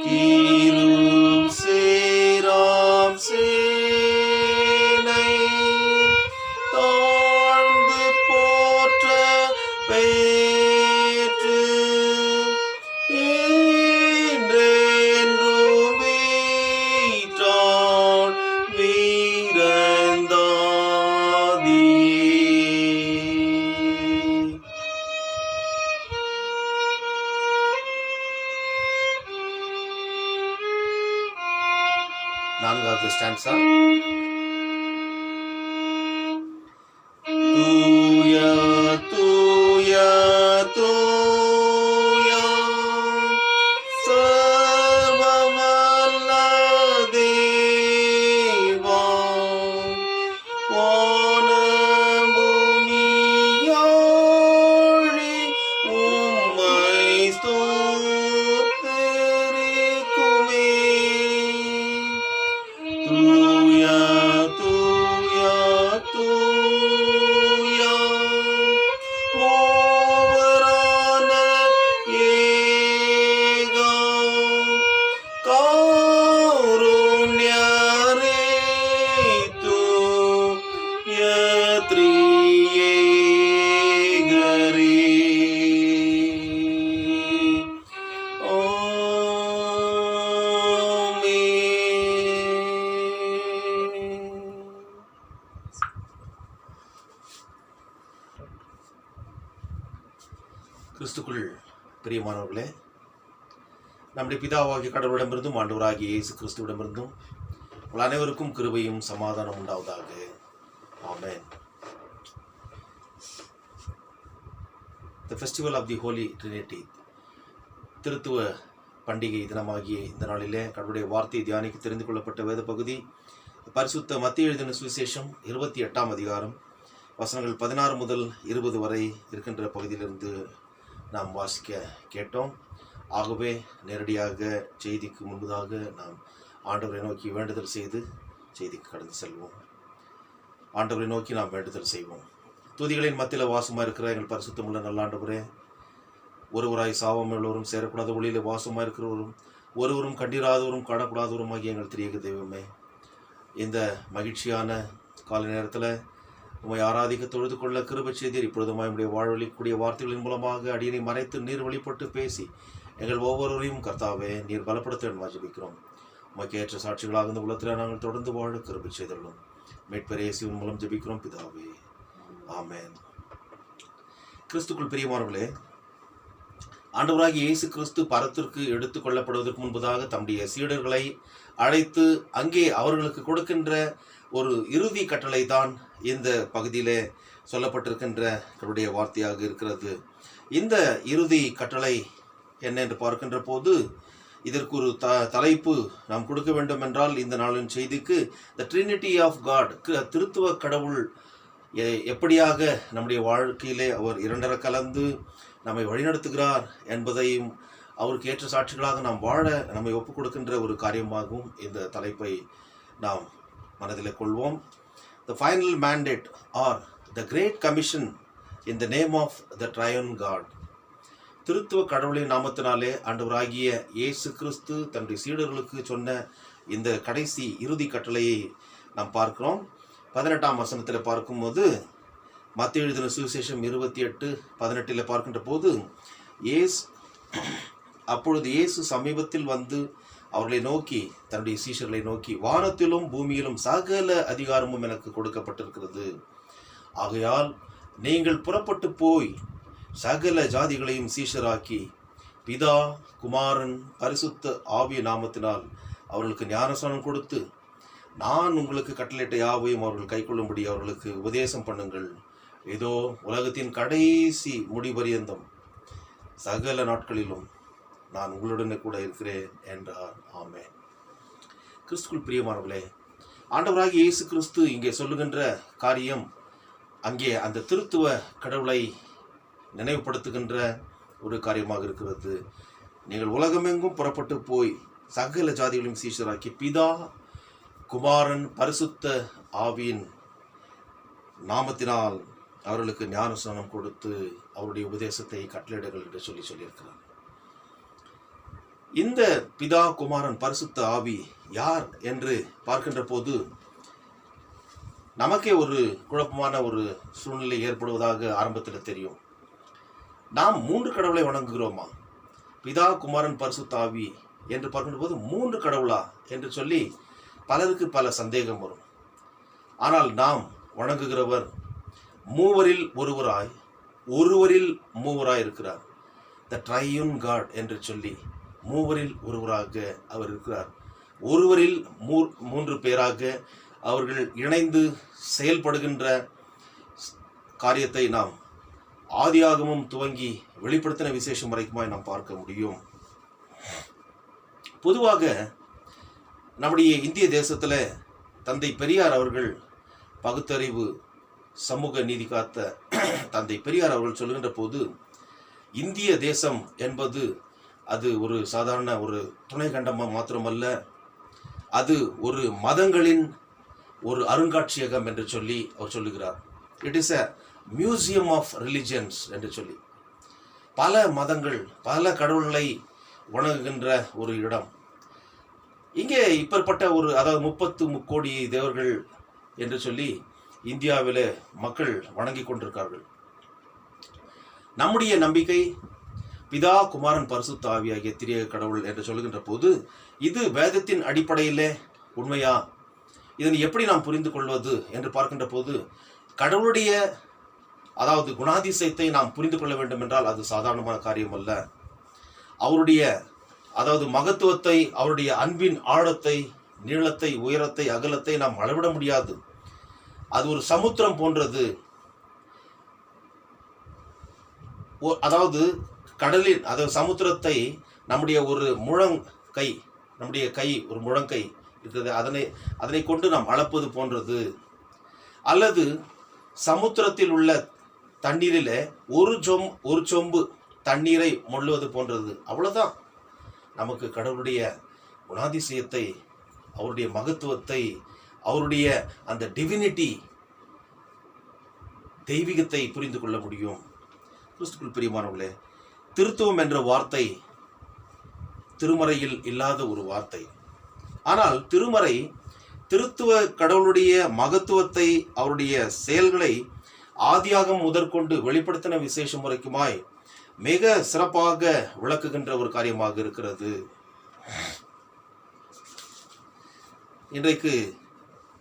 கீரும் சேராம் சேனை தாழ்ந்து போற்ற பெற்று என்றென்றும் வீற்றான் வீரந்தாதியே. நான்காவது ஸ்டான்ஸா. தூய தூய தூயா சர்வவல்ல தேவா, வானம் பூமியாழி உம்மை ஸ்தோத்திரிக்குமே. தூய தூய தூயா மூவரான ஏகா காருண்யரே தூய திரியேகரே. கிறிஸ்துக்குள் பிரியமானவர்களே, நம்முடைய பிதாவாகிய கடவுளிடமிருந்தும் ஆண்டவராகிய இயேசு கிறிஸ்துவிடமிருந்தும் உங்கள் அனைவருக்கும் கிருபையும் சமாதானம் உண்டாவதாக. ஆமென். The festival of the Holy Trinity, திருத்துவ பண்டிகை தினமாகிய இந்த நாளிலே கடவுளுடைய வார்த்தையை தியானிக்க தெரிந்து கொள்ளப்பட்ட வேத பகுதி பரிசுத்த மத்தேயு எழுதின சுவிசேஷம் 28ஆம் அதிகாரம் வசனங்கள் 16 முதல் 20 வரை இருக்கின்ற பகுதியிலிருந்து நாம் வாசிக்க கேட்டோம். ஆகவே நேரடியாக செய்திக்கு முன்பதாக நாம் ஆண்டவரை நோக்கி வேண்டுதல் செய்து செய்திக்கு கடந்து செல்வோம். ஆண்டவரை நோக்கி நாம் வேண்டுதல் செய்வோம். துதிகளின் மத்தியில் வாசமாக இருக்கிற எங்கள் பரிசுத்தமுள்ள நல்லாண்டவரே, ஒருவராய் சாவம் எல்லோரும் சேரக்கூடாத ஒளியில் வாசமாக இருக்கிறவரும் ஒருவரும் கண்டிராதவரும் காணக்கூடாதவரும் ஆகிய எங்கள் திரியக தெய்வமே, இந்த மகிழ்ச்சியான காலை நேரத்தில் உம்மை ஆராதிக்க தொழுது கொள்ள கிருபை செய்தீர். இப்பொழுது நம்முடைய வாழ்வழிக்கூடிய வார்த்தைகளின் மூலமாக அடியனை மறைத்து நீர் வழிபட்டு பேசி எங்கள் ஒவ்வொருவரையும் கர்த்தாவே நீர் பலப்படுத்த வாஜிபிக்கிறோம். உமக்கு ஏற்ற சாட்சிகளாக இந்த உலகத்தில் நாங்கள் தொடர்ந்து வாழ கிருபை செய்துள்ளோம். மீட்பர் இயேசுவின் மூலம் ஜெபிக்கிறோம் பிதாவே, ஆமென். கிறிஸ்துக்குள் பிரியமானவர்களே, ஆண்டவராகிய இயேசு கிறிஸ்து பரத்திற்கு எடுத்துக் கொள்ளப்படுவதற்கு முன்பதாக தம்முடைய சீடர்களை அழைத்து அங்கே அவர்களுக்கு கொடுக்கின்ற ஒரு இறுதி கட்டளை தான் இந்த பகுதியிலே சொல்லப்பட்டிருக்கின்ற அவருடைய வார்த்தையாக இருக்கிறது. இந்த இறுதி கட்டளை என்ன என்று பார்க்கின்ற போது இதற்கு ஒரு தலைப்பு நாம் கொடுக்க வேண்டும் என்றால் இந்த நாளின் செய்திக்கு த ட்ரினிட்டி ஆஃப் காட், திருத்துவ கடவுள் எப்படியாக நம்முடைய வாழ்க்கையிலே அவர் இரண்டர கலந்து நம்மை வழிநடத்துகிறார் என்பதையும் அவருக்கு ஏற்ற சாட்சிகளாக நாம் வாழ நம்மை ஒப்புக் கொடுக்கின்ற ஒரு காரியமாகவும் இந்த தலைப்பை நாம் மனதில் கொள்வோம். The final mandate are the great commission in the name of the triune God. திருத்துவ கடவுளின் நாமத்தினாலே ஆண்டவராகிய இயேசு கிறிஸ்து தன்னுடைய சீடர்களுக்கு சொன்ன இந்த கடைசி இறுதி கட்டளையை நாம் பார்க்கிறோம். 18ஆம் வசனத்தில் பார்க்கும்போது மத்தேயு எழுதின சுவிசேஷம் 28:18 பார்க்கின்ற போது அப்பொழுது இயேசு சமீபத்தில் வந்து அவர்களை நோக்கி, தன்னுடைய சீஷர்களை நோக்கி, வானத்திலும் பூமியிலும் சகல அதிகாரமும் எனக்கு கொடுக்கப்பட்டிருக்கிறது. ஆகையால் நீங்கள் புறப்பட்டு போய் சகல ஜாதிகளையும் சீஷராக்கி பிதா, குமாரன், பரிசுத்த ஆவிய நாமத்தினால் அவர்களுக்கு ஞானஸ்நானம் கொடுத்து நான் உங்களுக்கு கட்டளையிட்ட யாவையும் அவர்கள் கைக்கொள்ளும்படி அவர்களுக்கு உபதேசம் பண்ணுங்கள். இதோ உலகத்தின் கடைசி முடிபரியந்தம் சகல நாட்களிலும் நான் உங்களுடனே கூட இருக்கிறேன் என்றார். ஆமென். கிறிஸ்துக்குள் பிரியமானவர்களே, ஆண்டவராகிய இயேசு கிறிஸ்து இங்கே சொல்லுகின்ற காரியம் அங்கே அந்த திருத்துவ கடவுளை நினைவுபடுத்துகின்ற ஒரு காரியமாக இருக்கிறது. நீங்கள் உலகமெங்கும் புறப்பட்டு போய் சகல ஜாதிகளையும் சீஷராக்கி பிதா, குமாரன், பரிசுத்த ஆவியின் நாமத்தினால் அவர்களுக்கு ஞானஸ்நானம் கொடுத்து அவருடைய உபதேசத்தை கட்டளையிடுங்கள் என்று சொல்லியிருக்கிறார். இந்த பிதா, குமாரன், பரிசுத்த ஆவி யார் என்று பார்க்கின்ற போது நமக்கே ஒரு குழப்பமான ஒரு சூழ்நிலை ஏற்படுவதாக ஆரம்பத்தில் தெரியும். நாம் 3 கடவுளை வணங்குகிறோமா? பிதா, குமாரன், பரிசுத்த ஆவி என்று பார்க்கின்ற போது 3 கடவுளா என்று சொல்லி பலருக்கு பல சந்தேகம் வரும். ஆனால் நாம் வணங்குகிறவர் மூவரில் ஒருவராய், ஒருவரில் மூவராய் இருக்கிறார். த ட்ரையூன் காட் என்று சொல்லி மூவரில் ஒருவராக அவர் இருக்கிறார். ஒருவரில் 3 பேராக அவர்கள் இணைந்து செயல்படுகின்ற காரியத்தை நாம் ஆதியாகமும் துவங்கி வெளிப்படுத்தின விசேஷம் வரைக்குமாய் நாம் பார்க்க முடியும். பொதுவாக நம்முடைய இந்திய தேசத்தில் தந்தை பெரியார் அவர்கள், பகுத்தறிவு சமூக நீதி காத்த தந்தை பெரியார் அவர்கள் சொல்லுகின்ற போது, இந்திய தேசம் என்பது அது ஒரு சாதாரண ஒரு துணை கண்டமாக மாத்திரமல்ல, அது ஒரு மதங்களின் ஒரு அருங்காட்சியகம் என்று சொல்லி அவர் சொல்லுகிறார். It is a museum of religions என்று சொல்லி பல மதங்கள், பல கடவுள்களை வணங்குகின்ற ஒரு இடம். இங்கே இப்பேற்பட்ட ஒரு, அதாவது 30 கோடி தேவர்கள் என்று சொல்லி இந்தியாவில் மக்கள் வணங்கி கொண்டிருக்கார்கள். நம்முடைய நம்பிக்கை பிதா, குமாரன், பரிசுத்த ஆவி ஆகிய திரியேக கடவுள் என்று சொல்லுகின்ற போது இது வேதத்தின் அடிப்படையில் உண்மையா? இதனை எப்படி நாம் புரிந்து கொள்வது என்று பார்க்கின்ற போது கடவுளுடைய, அதாவது குணாதிசயத்தை நாம் புரிந்து கொள்ள வேண்டும் என்றால் அது சாதாரணமான காரியம் அல்ல. அவருடைய, அதாவது மகத்துவத்தை, அவருடைய அன்பின் ஆழத்தை, நீளத்தை, உயரத்தை, அகலத்தை நாம் அளவிட முடியாது. அது ஒரு சமுத்திரம் போன்றது. அதாவது கடலின், அதாவது சமுத்திரத்தை நம்முடைய ஒரு முழங்கை, நம்முடைய கை ஒரு முழங்கை இருக்கிறது, அதனை கொண்டு நாம் அளப்பது போன்றது. அல்லது சமுத்திரத்தில் உள்ள தண்ணீரில் ஒரு சொம்பு தண்ணீரை மொள்ளுவது போன்றது. அவ்வளோதான். நமக்கு கடவுளுடைய குணாதிசயத்தை, அவருடைய மகத்துவத்தை, அவருடைய அந்த டிவினிட்டி, தெய்வீகத்தை புரிந்து கொள்ள முடியும். கிறிஸ்துக்குள் பிரியமானவர்களே, திருத்துவம் என்ற வார்த்தை திருமறையில் இல்லாத ஒரு வார்த்தை. ஆனால் திருமறை திருத்துவ கடவுளுடைய மகத்துவத்தை, அவருடைய செயல்களை ஆதியாகம் முதற்கொண்டு வெளிப்படுத்தின விசேஷ முறைக்குமாய் மிக சிறப்பாக விளக்குகின்ற ஒரு காரியமாக இருக்கிறது. இன்றைக்கு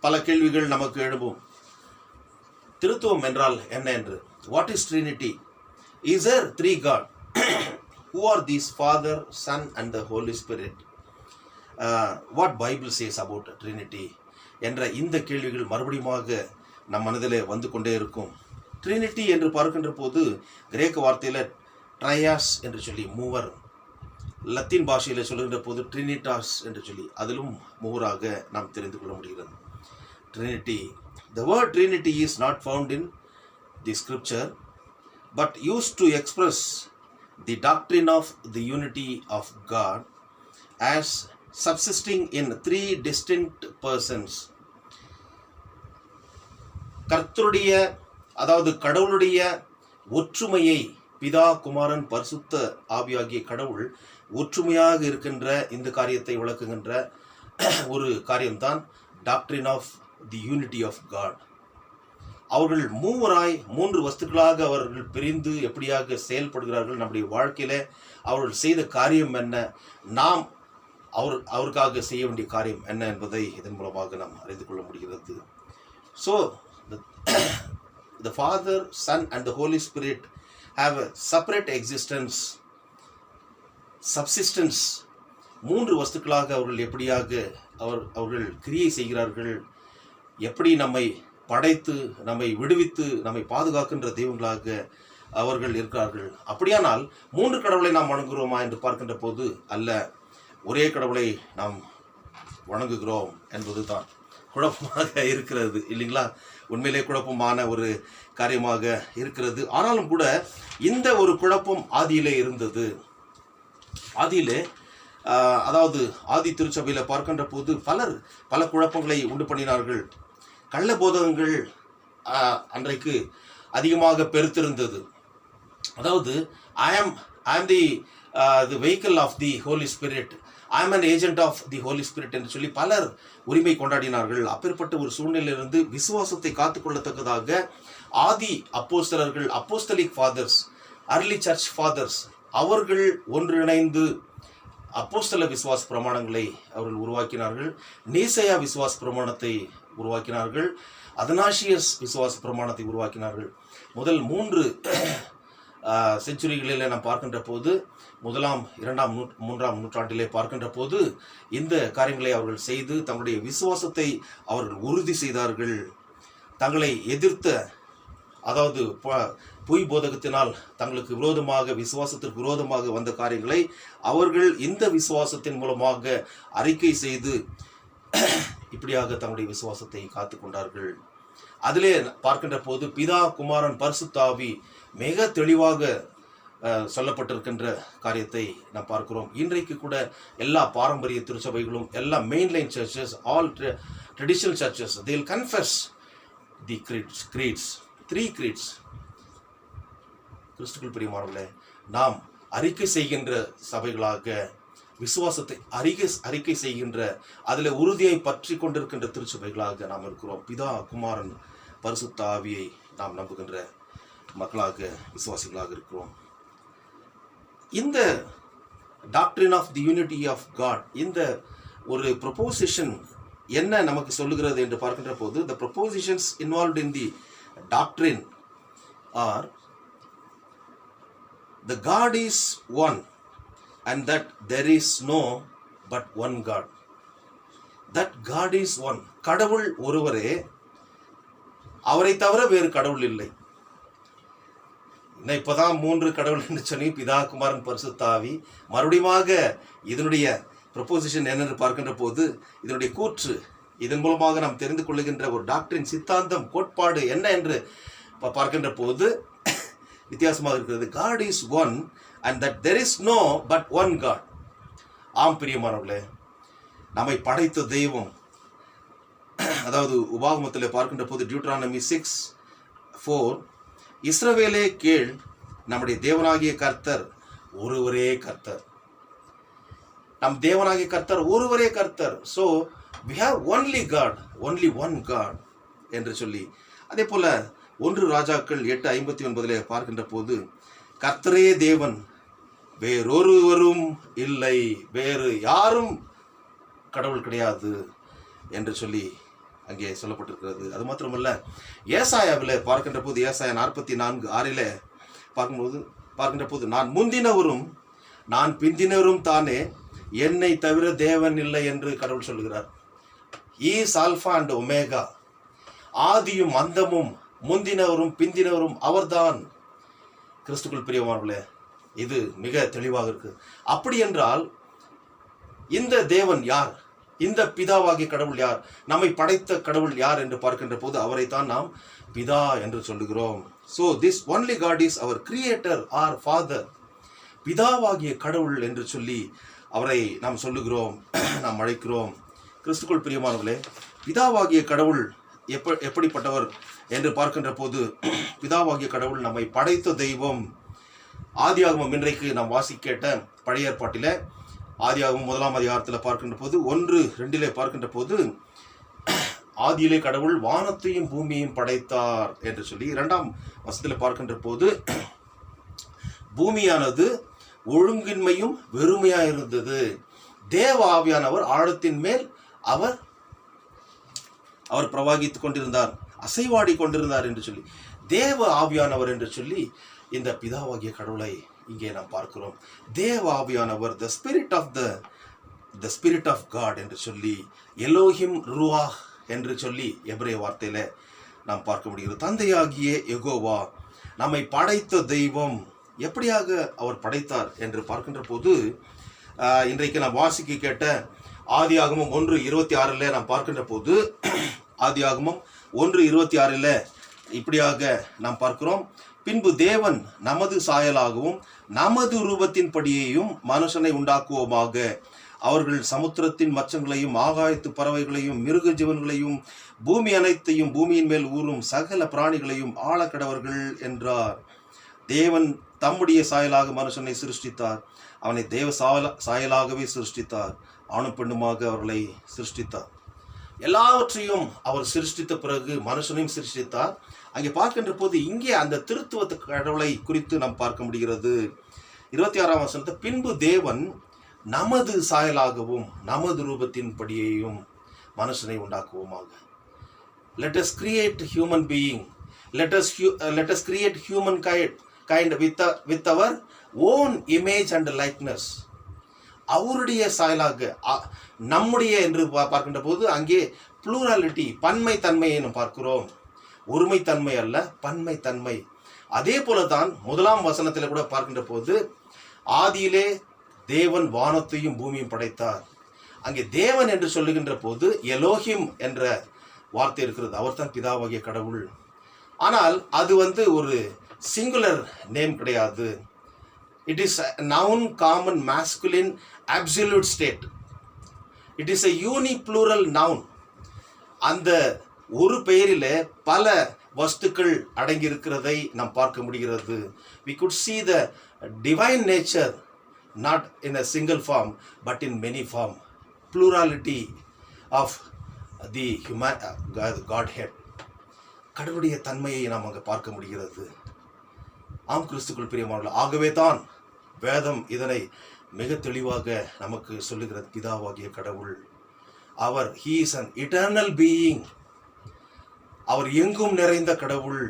பல கேள்விகள் நமக்கு எழும்பும். திருத்துவம் என்றால் என்ன என்று? What is Trinity? Is there three God? Who are these Father, Son and the Holy Spirit? What Bible says about Trinity? என்ற இந்த கேள்விகள் மறுபடியுமாக நம் மனதிலே வந்து கொண்டே இருக்கும். ட்ரினிட்டி என்று பார்க்கின்ற போது கிரேக்க வார்த்தையில் ட்ரையாஸ் என்று சொல்லி மூவர், லத்தீன் பாஷையில் சொல்லுகின்ற போது ட்ரினிட்டாஸ் என்று சொல்லி அதிலும் மூவராக நாம் தெரிந்து கொள்ள முடிகிறது. Trinity, the word Trinity is not found in the scripture but used to express the doctrine of the unity of God as subsisting in three distinct persons. கர்த்தருடைய, அதாவது கடவுளுடைய ஒற்றுமையை, பிதா, குமாரன், பரிசுத்த ஆவியாகிய கடவுள் ஒற்றுமையாக இருக்கின்ற இந்த காரியத்தை விளக்குகின்ற ஒரு காரியம்தான் doctrine of the unity of God. அவர்கள் மூவராய் மூன்று வஸ்துக்களாக அவர்கள் பிரிந்து எப்படியாக செயல்படுகிறார்கள், நம்முடைய வாழ்க்கையில அவர்கள் செய்த காரியம் என்ன, நாம் அவருக்காக செய்ய வேண்டிய காரியம் என்ன என்பதை இதன் மூலமாக நாம் அறிந்து கொள்ள முடிகிறது. So the Father, Son and the Holy Spirit have a separate existence, subsistence. மூன்று வஸ்துக்களாக அவர்கள் எப்படியாக அவர்கள் கிரியை செய்கிறார்கள், எப்படி நம்மை படைத்து நம்மை விடுவித்து நம்மை பாதுகாக்கின்ற தெய்வங்களாக அவர்கள் இருக்கிறார்கள். அப்படியானால் மூன்று கடவுளை நாம் வணங்குகிறோமா என்று பார்க்கின்ற போது அல்ல, ஒரே கடவுளை நாம் வணங்குகிறோம் என்பது தான் குழப்பமாக இருக்கிறது இல்லைங்களா? உண்மையிலே குழப்பமான ஒரு காரியமாக இருக்கிறது. ஆனாலும் கூட இந்த ஒரு குழப்பம் ஆதியிலே இருந்தது. ஆதியிலே அதாவது ஆதி திருச்சபையில் பார்க்கின்ற போது பலர் பல குழப்பங்களை உண்டு பண்ணினார்கள். கள்ள போதகங்கள் அன்றைக்கு அதிகமாக பெருத்திருந்தது. அதாவது I am the vehicle of the Holy Spirit, I am an agent of the Holy Spirit என்று சொல்லி பலர் உரிமை கொண்டாடினார்கள். அப்பேற்பட்ட ஒரு சூழ்நிலையிலிருந்து விசுவாசத்தை காத்துக்கொள்ளத்தக்கதாக ஆதி அப்போஸ்தலர்கள், அப்போஸ்தலிக் ஃபாதர்ஸ், அர்லி சர்ச் ஃபாதர்ஸ் அவர்கள் ஒன்றிணைந்து அப்போஸ்தல விசுவாச பிரமாணங்களை அவர்கள் உருவாக்கினார்கள். நீசையா விசுவாச பிரமாணத்தை உருவாக்கினார்கள். அதனாசியஸ் விசுவாச பிரமாணத்தை உருவாக்கினார்கள். முதல் 3 செஞ்சுரிகளில் நாம் பார்க்கின்ற போது, முதலாம், 2ஆம், 3ஆம் நூற்றாண்டிலே பார்க்கின்ற போது இந்த காரியங்களை அவர்கள் செய்து தங்களுடைய விசுவாசத்தை அவர்கள் உறுதி செய்தார்கள். தங்களை எதிர்த்த, அதாவது பொய் போதகத்தினால் தங்களுக்கு விரோதமாக, விசுவாசத்திற்கு விரோதமாக வந்த காரியங்களை அவர்கள் இந்த விசுவாசத்தின் மூலமாக அறிக்கை செய்து இப்படியாக தங்களுடைய விசுவாசத்தை காத்து கொண்டார்கள். அதிலே பார்க்கின்ற போது பிதா, குமாரன், பரிசுத்த ஆவி மிக தெளிவாக சொல்லப்பட்டிருக்கின்ற காரியத்தை நாம் பார்க்கிறோம். இன்றைக்கு கூட எல்லா பாரம்பரிய திருச்சபைகளும், எல்லா mainline churches, all traditional churches, they will confess the creeds, 3 creeds. கிறிஸ்துக்குள் பிரியமானவர்களே, நாம் அறிக்கை செய்கின்ற சபைகளாக, விசுவாசத்தை அறிக்கை செய்கின்ற, அதில் உறுதியை பற்றி கொண்டிருக்கின்ற திருச்சபைகளாக நாம் இருக்கிறோம். பிதா, குமாரன், பரிசுத்த ஆவியை நாம் நம்புகின்ற மக்களாக, விசுவாசிகளாக இருக்கிறோம். இந்த doctrine of the unity of God, இந்த ஒரு ப்ரொபோசிஷன் என்ன நமக்கு சொல்லுகிறது என்று பார்க்கின்ற போது, the propositions involved in the doctrine are the God is one and that there is no but one God. That God is one. கடவுள் ஒருவரே, அவரை தவிர வேறு கடவுள் இல்லை. இப்போதான் 3 கடவுள் என்று சொல்லி பிதா, குமாரன், பரிசுத்த ஆவி. மறுபடியுமாக இதனுடைய ப்ரொபோசிஷன் என்னென்று பார்க்கின்ற போது, இதனுடைய கூற்று, இதன் மூலமாக நாம் தெரிந்து கொள்ளுகின்ற ஒரு டாக்டரின், சித்தாந்தம், கோட்பாடு என்ன என்று பார்க்கின்ற போது வித்தியாசமாக இருக்கிறது. God is one and that there is no but one God. ஆம் பிரியமானவர்களே, நம்மை படைத்த தெய்வம், அதாவது உபாகமத்தில் பார்க்கின்ற போது டியூட்ரானமி 6:4, இஸ்ரவேலே கேள், நம்முடைய தேவனாகிய கர்த்தர் ஒருவரே கர்த்தர். நம் தேவனாகிய கர்த்தர் ஒருவரே கர்த்தர். So we have only God, only one God என்று சொல்லி, அதே போல 1 ராஜாக்கள் 8:59 பார்க்கின்ற போது, கர்த்தரே தேவன், வேறொருவரும் இல்லை, வேறு யாரும் கடவுள் கிடையாது என்று சொல்லி அங்கே சொல்லப்பட்டிருக்கிறது. அது மாத்திரமல்ல, ஏசாயாவில் பார்க்கின்ற போது, ஏசாயா 44:6 பார்க்கின்ற போது, நான் முந்தினவரும் நான் பிந்தினவரும் தானே, என்னை தவிர தேவன் இல்லை என்று கடவுள் சொல்லுகிறார். ஈஸ் ஆல்பா அண்ட் ஒமேகா, ஆதியும் அந்தமும், முந்தினவரும் பிந்தினவரும் அவர்தான். கிறிஸ்துக்குள் பிரியமானவர்களே, இது மிக தெளிவாக இருக்கு. அப்படி என்றால் இந்த தேவன் யார்? இந்த பிதாவாகிய கடவுள் யார்? நம்மை படைத்த கடவுள் யார் என்று பார்க்கின்ற போது அவரைத்தான் நாம் பிதா என்று சொல்லுகிறோம். So this only God is அவர் கிரியேட்டர் ஆர் ஃபாதர். பிதாவாகிய கடவுள் என்று சொல்லி அவரை நாம் சொல்லுகிறோம், நாம் அழைக்கிறோம். கிறிஸ்துக்குள் பிரியமானவர்களே, பிதாவாகிய கடவுள் எப்படிப்பட்டவர் என்று பார்க்கின்ற போது, பிதாவாகிய கடவுள் நம்மை படைத்த தெய்வம். ஆதியாகமம் இன்றைக்கு நாம் வாசிக்கேட்ட பழைய ஏற்பாட்டில் ஆதியாகமம் 1ஆம் அதிகாரத்தில் பார்க்கின்ற போது 1:2 பார்க்கின்ற போது, ஆதியிலே கடவுள் வானத்தையும் பூமியையும் படைத்தார் என்று சொல்லி 2ஆம் வசனத்தில் பார்க்கின்ற போது, பூமியானது ஒழுங்கின்மையும் வெறுமையாக இருந்தது, தேவ ஆவியானவர் ஆழத்தின் மேல் அவர் பிரவாகித்துக் கொண்டிருந்தார், அசைவாடி கொண்டிருந்தார் என்று சொல்லி, தேவ ஆவியானவர் என்று சொல்லி இந்த பிதாவாகிய கடவுளை இங்கே நாம் பார்க்கிறோம். தேவ ஆவியானவர், த ஸ்பிரிட் ஆஃப் காட் என்று சொல்லி, எலோஹிம் ரூஹ் என்று சொல்லி எபிரேய வார்த்தையில நாம் பார்க்க முடிகிறது. தந்தையாகிய யெகோவா, நம்மை படைத்த தெய்வம். எப்படியாக அவர் படைத்தார் என்று பார்க்கின்ற போது, இன்றைக்கு நாம் வாசிக்க கேட்ட ஆதியாகமம் 1:26 நாம் பார்க்கின்ற போது, ஆதியாகமம் 1:26 இப்படியாக நாம் பார்க்கிறோம், பின்பு தேவன் நமது சாயலாகவும் நமது ரூபத்தின்படியேயும் மனுஷனை உண்டாக்குவோமாக, அவர்கள் சமுத்திரத்தின் மச்சங்களையும் ஆகாயத்து பறவைகளையும் மிருக ஜீவன்களையும் பூமி அனைத்தையும் பூமியின் மேல் ஊறும் சகல பிராணிகளையும் ஆளக்கடவர்கள் என்றார். தேவன் தம்முடைய சாயலாக மனுஷனை சிருஷ்டித்தார், அவனை தேவ சாயலாகவே சிருஷ்டித்தார், ஆணும் பெண்ணுமாக அவர்களை சிருஷ்டித்தார். எல்லாவற்றையும் அவர் சிருஷ்டித்த பிறகு மனுஷனையும் சிருஷ்டித்தார். அங்கே பார்க்கின்ற போது இங்கே அந்த திருத்துவ கடவுளை குறித்து நாம் பார்க்க முடிகிறது. 26ஆம் வசனத்தை, பின்பு தேவன் நமது சாயலாகவும் நமது ரூபத்தின்படியேயும் மனுஷனை உண்டாக்குவோமாக. Let us create human being. Let us create humankind with our own image and likeness. அவருடைய சாயலாக, நம்முடைய என்று பார்க்கின்ற போது அங்கே ப்ளூராலிட்டி, பன்மை தன்மையை நாம் பார்க்கிறோம். ஒருமை தன்மை அல்ல, பன்மை தன்மை. அதே போலதான் 1ஆம் வசனத்தில் கூட பார்க்கின்ற போது, ஆதியிலே தேவன் வானத்தையும் பூமியும் படைத்தார். அங்கே தேவன் என்று சொல்லுகின்ற போது எலோஹிம் என்ற வார்த்தை இருக்கிறது, அவர் தான் பிதாவாகிய கடவுள். ஆனால் அது ஒரு சிங்குலர் நேம் கிடையாது. It is a noun, common, masculine, absolute state. It is a uniplural noun. அந்த ஒரு பெயரிலே பல வஸ்துக்கள் அடங்கி இருக்கிறதை நாம் பார்க்க முடிகிறது. We could see the divine nature not in a single form but in many form. Plurality of the Godhead. கடவுளுடைய தன்மையை நாம் அங்கே பார்க்க முடிகிறது. ஆம் கிறிஸ்துக்குள் பிரியமானவர்களே, ஆகவே தான் வேதம் இதனை மிக தெளிவாக நமக்கு சொல்லுகிறது. பிதாவாகிய கடவுள் அவர், he is an eternal being. அவர் எங்கும் நிறைந்த கடவுள்,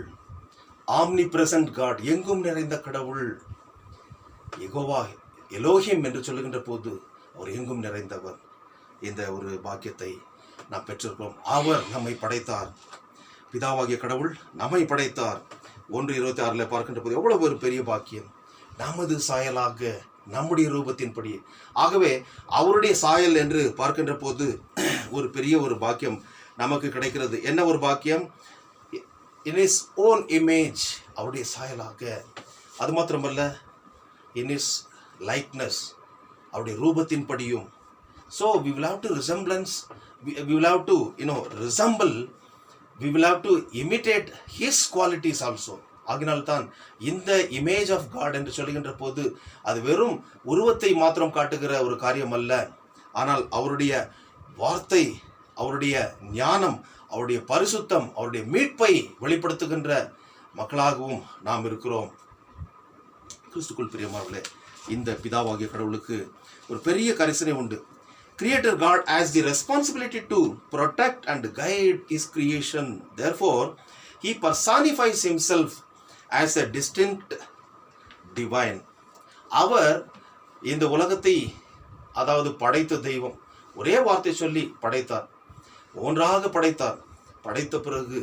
omnipresent God, எங்கும் நிறைந்த கடவுள். யெகோவா, எலோஹிம் என்று சொல்லுகின்ற போது அவர் எங்கும் நிறைந்தவர். இந்த ஒரு பாக்கியத்தை நாம் பெற்றிருக்கிறோம். அவர் நம்மை படைத்தார், பிதாவாகிய கடவுள் நம்மை படைத்தார். 1:26 பார்க்கின்ற போது எவ்வளவு ஒரு பெரிய பாக்கியம். நமது சாயலாக, நம்முடைய ரூபத்தின்படி. ஆகவே அவருடைய சாயல் என்று பார்க்கின்ற போது ஒரு பெரிய ஒரு பாக்கியம் நமக்கு கிடைக்கிறது. என்ன ஒரு பாக்கியம்? இன் இஸ் ஓன் இமேஜ், அவருடைய சாயலாக. அது மாத்திரமல்ல, இன் இஸ் லைக்னஸ், அவருடைய ரூபத்தின்படியும். So we will have to resemblance, we will have to resemble, we will have to imitate his qualities also. ஆகினால்தான் இந்த இமேஜ் ஆஃப் காட் என்று சொல்லுகின்ற போது அது வெறும் உருவத்தை மாத்திரம் காட்டுகிற ஒரு காரியம் அல்ல, ஆனால் அவருடைய வார்த்தை அவருடைய ஞானம், அவருடைய பரிசுத்தம், அவருடைய மீட்பை வெளிப்படுத்துகின்ற மக்களாகவும் நாம் இருக்கிறோம். கிறிஸ்துக்குள் பிரியமானவர்களே, இந்த பிதாவாகிய கடவுளுக்கு ஒரு பெரிய கரிசனை உண்டு. Creator God has the responsibility to protect and guide his creation. Therefore, he personifies himself as a distinct divine. அவர் இந்த உலகத்தை, அதாவது படைத்த தெய்வம், ஒரே வார்த்தை சொல்லி படைத்தார், ஒன்றாக படைத்தார். படைத்த பிறகு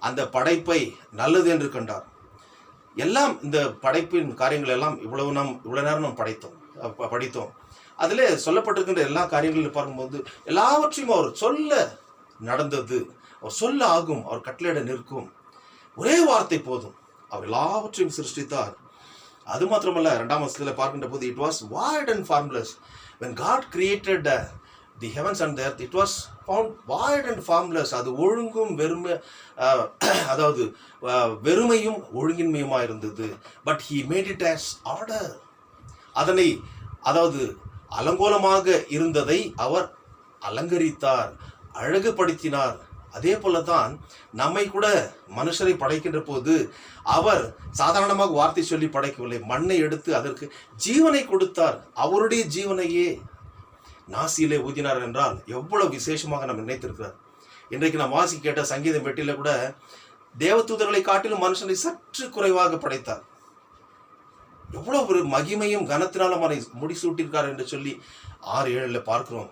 அந்த படைப்பை நல்லது என்று கண்டார். எல்லாம் இந்த படைப்பின் காரியங்கள் எல்லாம் இவ்வளவு நேரம் நாம் படித்தோம். அதில் சொல்லப்பட்டிருக்கின்ற எல்லா காரியங்களும் பார்க்கும்போது எல்லாவற்றையும் அவர் சொல்ல நடந்தது, அவர் சொல்ல ஆகும், அவர் கட்டளையிட நிற்கும். ஒரே வார்த்தை போதும், அவர் எல்லாவற்றையும் சிருஷ்டித்தார். அது மாத்திரமல்ல, 2ஆம் வசனத்தில் பார்க்கின்ற போது it was void and formless. When God created the heavens and the earth, it was found void and formless. அது ஒழுங்கும் அதாவது வெறுமையும் ஒழுங்கின்மையுமா இருந்தது. But he made it as order. அதனை, அதாவது அலங்கோலமாக இருந்ததை அவர் அலங்கரித்தார், அழகுபடுத்தினார். அதே போலதான் நம்மை கூட மனுஷரை படைக்கின்ற போது அவர் சாதாரணமாக வார்த்தை சொல்லி படைக்கவில்லை. மண்ணை எடுத்து அதற்கு ஜீவனை கொடுத்தார். அவருடைய ஜீவனையே நாசியிலே ஊதினார் என்றால் எவ்வளவு விசேஷமாக நம்ம நினைத்திருக்கிறார். இன்றைக்கு நாம் வாசி கேட்ட சங்கீத மெட்டில கூட தேவதூதர்களை காட்டிலும் மனுஷனை சற்று குறைவாக படைத்தார். எவ்வளவு ஒரு மகிமையும் கனத்தினாலும் அவனை முடிசூட்டிருக்கார் என்று சொல்லி 6-7 பார்க்கிறோம்.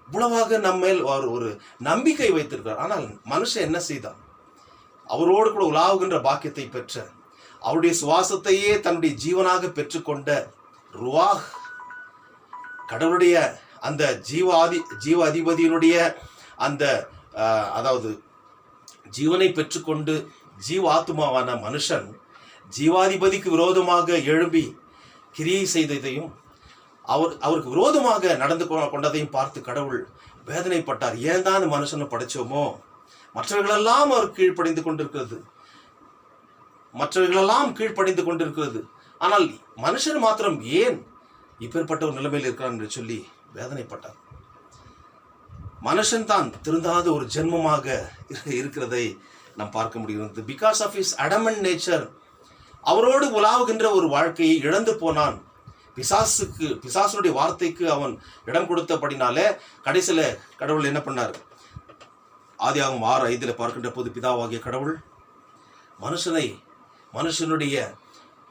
இவ்வளவாக நம்மேல் ஒரு நம்பிக்கை வைத்திருக்கிறார். ஆனால் மனுஷன் என்ன செய்தான்? அவரோடு கூட உலாவுகின்ற பாக்கியத்தை பெற்ற, அவருடைய சுவாசத்தையே தன்னுடைய ஜீவனாக பெற்றுக்கொண்ட ருவாஹ், கடவுளுடைய அந்த ஜீவ அதிபதியினுடைய அந்த அதாவது ஜீவனை பெற்றுக்கொண்டு ஜீவ ஆத்மாவான மனுஷன் ஜீவாதிபதிக்கு விரோதமாக எழும்பி கிரியை செய்ததையும் அவருக்கு விரோதமாக நடந்து கொண்டதையும் பார்த்து கடவுள் வேதனைப்பட்டார். ஏன் தான் மனுஷனை படைச்சோமோ? மற்றவர்களெல்லாம் அவர் கீழ்ப்படிந்து கொண்டிருக்கிறது, ஆனால் மனுஷன் மாத்திரம் ஏன் இப்பேற்பட்ட ஒரு நிலைமையில் இருக்கிறான் என்று சொல்லி வேதனைப்பட்டார். மனுஷன் தான் திருந்தாத ஒரு ஜென்மமாக இருக்கிறதை நாம் பார்க்க முடிகிறது. Because of his adamant nature, அவரோடு உலாவுகின்ற ஒரு வாழ்க்கையை இழந்து போனான். பிசாசுடைய வார்த்தைக்கு அவன் இடம் கொடுத்தபடினாலே கடைசியில் கடவுள் என்ன பண்ணார்? ஆதியாகமம் 6:5 பார்க்கின்ற போது பிதாவாகிய கடவுள் மனுஷனுடைய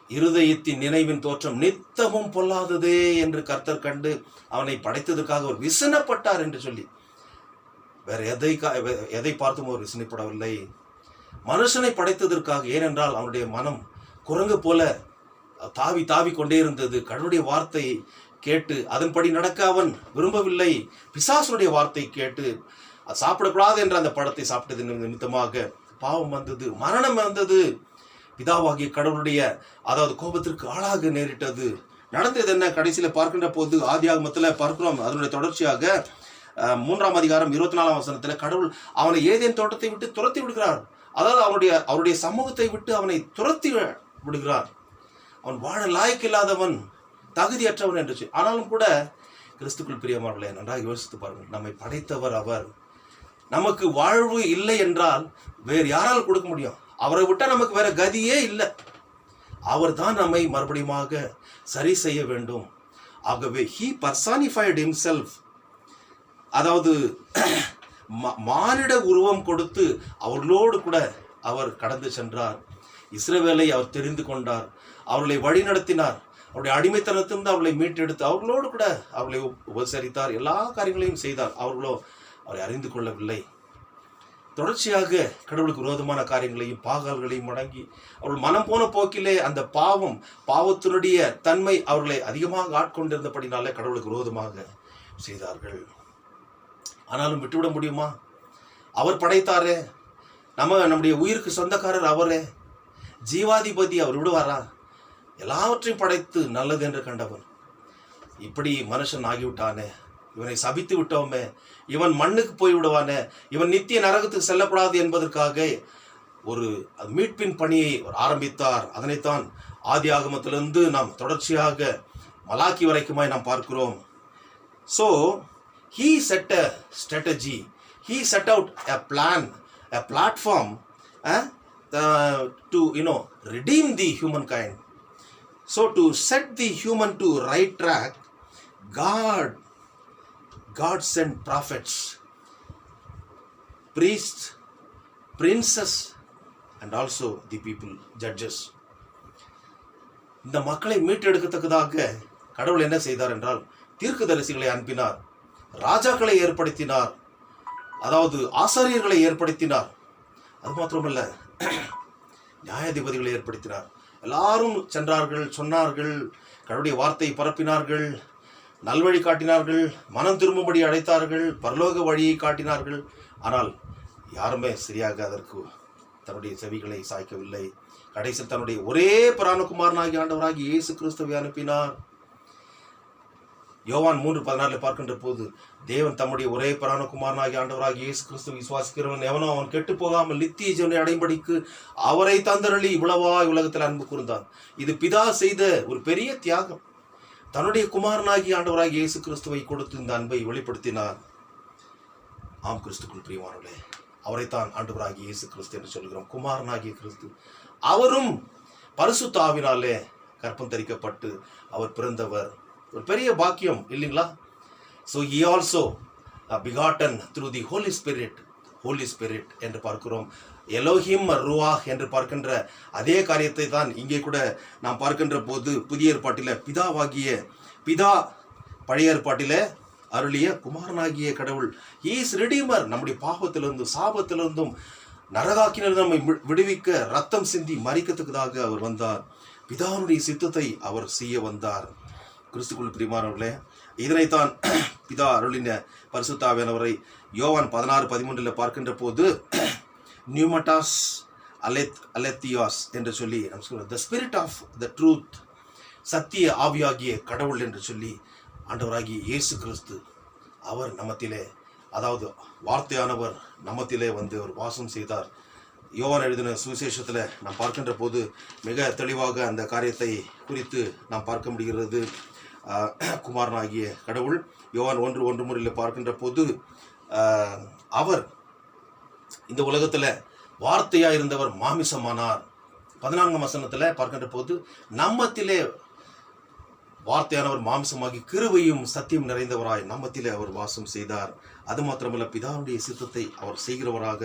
இருதயத்தின் நினைவின் தோற்றம் நித்தமும் பொல்லாததே என்று கர்த்தர் கண்டு அவனை படைத்ததற்காக அவர் விசனப்பட்டார் என்று சொல்லி, வேற எதை பார்த்தும் அவர் விசனைப்படவில்லை. மனுஷனை படைத்ததற்காக. ஏனென்றால் அவனுடைய மனம் குரங்கு போல தாவி கொண்டே இருந்தது. கடவுளுடைய வார்த்தை கேட்டு அதன்படி நடக்க அவன் விரும்பவில்லை. பிசாசுடைய வார்த்தை கேட்டு சாப்பிடக்கூடாது என்ற அந்த பழத்தை சாப்பிட்டது நிமித்தமாக பாவம் வந்தது, மரணம் வந்தது. பிதாவாகிய கடவுளுடைய அதாவது கோபத்திற்கு ஆளாக நேரிட்டது. நடந்தது என்ன? கடைசியில் பார்க்கின்ற போது ஆதியாகமத்தில் பார்க்கிறோம். அதனுடைய தொடர்ச்சியாக 3ஆம் அதிகாரம் 24ஆம் வசனத்தில் கடவுள் அவனை ஏதேன் தோட்டத்தை விட்டு துரத்தி விடுகிறார். அதாவது அவருடைய சமூகத்தை விட்டு அவனை துரத்தி விடுகிறார். அவன் வாழ லாய்க்கில்லாதவன், தகுதியற்றவன் என்று. ஆனாலும் கூட கிறிஸ்துக்குள் பிரியமானவர்களே, நன்றாக யோசித்து பாருங்கள். நம்மை படைத்தவர் அவர். நமக்கு வாழ்வு இல்லை என்றால் வேறு யாரால் கொடுக்க முடியும்? அவரை விட்டால் நமக்கு வேற கதியே இல்லை. அவர் தான் நம்மை மறுபடியுமாக சரி செய்ய வேண்டும். ஆகவே he personified himself, அதாவது மானிட உருவம் கொடுத்து அவர்களோடு கூட அவர் கடந்து சென்றார். இஸ்ரவேலை அவர் தெரிந்து கொண்டார், அவர்களை வழி நடத்தினார், அவருடைய அடிமைத்தனத்திலிருந்து அவர்களை மீட்டெடுத்து அவர்களோடு கூட அவர்களை உபசரித்தார், எல்லா காரியங்களையும் செய்தார். அவர்களோ அவரை அறிந்து கொள்ளவில்லை. தொடர்ச்சியாக கடவுளுக்கு விரோதமான காரியங்களையும் பாகால்களையும் முடங்கி அவர்கள் மனம் போன போக்கிலே அந்த பாவத்தினுடைய தன்மை அவர்களை அதிகமாக ஆட்கொண்டிருந்தபடினாலே கடவுளுக்கு விரோதமாக செய்தார்கள். ஆனாலும் விட்டுவிட முடியுமா? அவர் படைத்தாரே, நம்முடைய உயிருக்கு சொந்தக்காரர் அவரே, ஜீவாதிபதி. அவர் விடுவாரா? எல்லாவற்றையும் படைத்து நல்லது என்று கண்டவன் இப்படி மனுஷன் ஆகிவிட்டானே, இவனை சபித்து விட்டோமே, இவன் மண்ணுக்கு போய் விடுவானே, இவன் நித்திய நரகத்துக்கு செல்லக்கூடாது என்பதற்காக ஒரு மீட்பின் பணியை ஆரம்பித்தார். அதனைத்தான் ஆதி ஆகமத்திலிருந்து நாம் தொடர்ச்சியாக மலாக்கி வரைக்குமாய் நாம் பார்க்கிறோம். So he set a strategy, He set out a plan, a platform to redeem the humankind. So to set the human to right track, God sent prophets, priests, princes, and also the people, judges. இந்த மக்களை மீட்டெடுக்கத்தக்கதாக கடவுள் என்ன செய்தார் என்றால் தீர்க்கதரிசிகளை அனுப்பினார், ராஜாக்களை ஏற்படுத்தினார், அதாவது ஆசாரியர்களை ஏற்படுத்தினார். அது மாத்திரமல்ல, நியாயாதிபதிகளை ஏற்படுத்தினார். எல்லாரும் சென்றார்கள், சொன்னார்கள், கடவுளுடைய வார்த்தை பரப்பினார்கள், நல்வழி காட்டினார்கள், மனம் திரும்பும்படி அழைத்தார்கள், பரலோக வழியை காட்டினார்கள். ஆனால் யாருமே சரியாக அதற்கு தன்னுடைய செவிகளை சாய்க்கவில்லை. கடைசியில் தன்னுடைய ஒரே பிராணகுமாரனாகிய ஆண்டவராகிய இயேசு கிறிஸ்துவை அனுப்பினார். யோவான் 3:16 பார்க்கின்ற போது, தேவன் தம்முடைய ஒரே பிராணகுமாரனாகிய ஆண்டவராகிய இயேசு கிறிஸ்துவை விசுவாசிக்கிறவன் எவனோ அவன் கெட்டு போகாமல் நித்திய ஜீவனை அடையும்படிக்கு அவரை தந்தருளி இவ்வளவாய் உலகத்தில் அன்பு கூர்ந்தார். இது பிதா செய்த ஒரு பெரிய தியாகம். தன்னுடைய குமாரனாகிய ஆண்டவராகிய இயேசு கிறிஸ்துவை கொடுத்து இந்த அன்பை வெளிப்படுத்தினார். ஆம் கிறிஸ்துக்குள் பிரியமானவர்களே, அவரைத்தான் ஆண்டவராகிய இயேசு கிறிஸ்து என்று சொல்கிறோம். குமாரனாகிய கிறிஸ்து அவரும் பரிசுத்த ஆவினாலே கற்பம் தரிக்கப்பட்டு அவர் பிறந்தவர். ஒரு பெரிய பாக்கியம் இல்லைங்களா? So he also begotten through the Holy Spirit என்று பார்க்கிறோம். எலோஹிம் ரூவாஹ் என்று பார்க்கின்ற அதே காரியத்தை தான் இங்கே கூட நாம் பார்க்கின்ற போது புதிய ஏற்பாட்டில் பிதா பழைய ஏற்பாட்டில் அருளிய குமாரனாகிய கடவுள் he is redeemer. நம்முடைய பாவத்திலிருந்தும் சாபத்திலிருந்தும் நரகாக்கினிலிருந்து நம்மை விடுவிக்க ரத்தம் சிந்தி மரிக்கத்துக்காக அவர் வந்தார். பிதாவுடைய சித்தத்தை அவர் செய்ய வந்தார். கிறிஸ்துக்குள் பிரியமானவர்களே, இதனைத்தான் பிதா அருளின பரிசுத்த ஆவியானவரை யோவான் 16:13 பார்க்கின்ற போது நியூமட்டாஸ் அலெத்தியாஸ் என்று சொல்லி நம்ம சொல்றோம். The spirit of the truth, சத்திய ஆவியாகிய கடவுள் என்று சொல்லி ஆண்டவராகிய இயேசு கிறிஸ்து அவர் நம்மத்திலே, அதாவது வார்த்தையானவர் நம்மத்திலே வந்து அவர் வாசம் செய்தார். யோவான் எழுதின சுவிசேஷத்தில் நாம் பார்க்கின்ற போது மிக தெளிவாக அந்த காரியத்தை குறித்து நாம் பார்க்க முடிகிறது. குமாரனாகிய கடவுள் யோவான் 1:1 பார்க்கின்ற போது அவர் இந்த உலகத்தில் வார்த்தையாக இருந்தவர் மாமிசமானார். 14ஆம் வசனத்தில் பார்க்கின்ற போது நம்மத்திலே வார்த்தையானவர் மாம்சமாகி கிருபையும் சத்தியம் நிறைந்தவராய் நம்மத்திலே அவர் வாசம் செய்தார். அது மாத்திரமல்ல, பிதாவுடைய சித்தத்தை அவர் செய்கிறவராக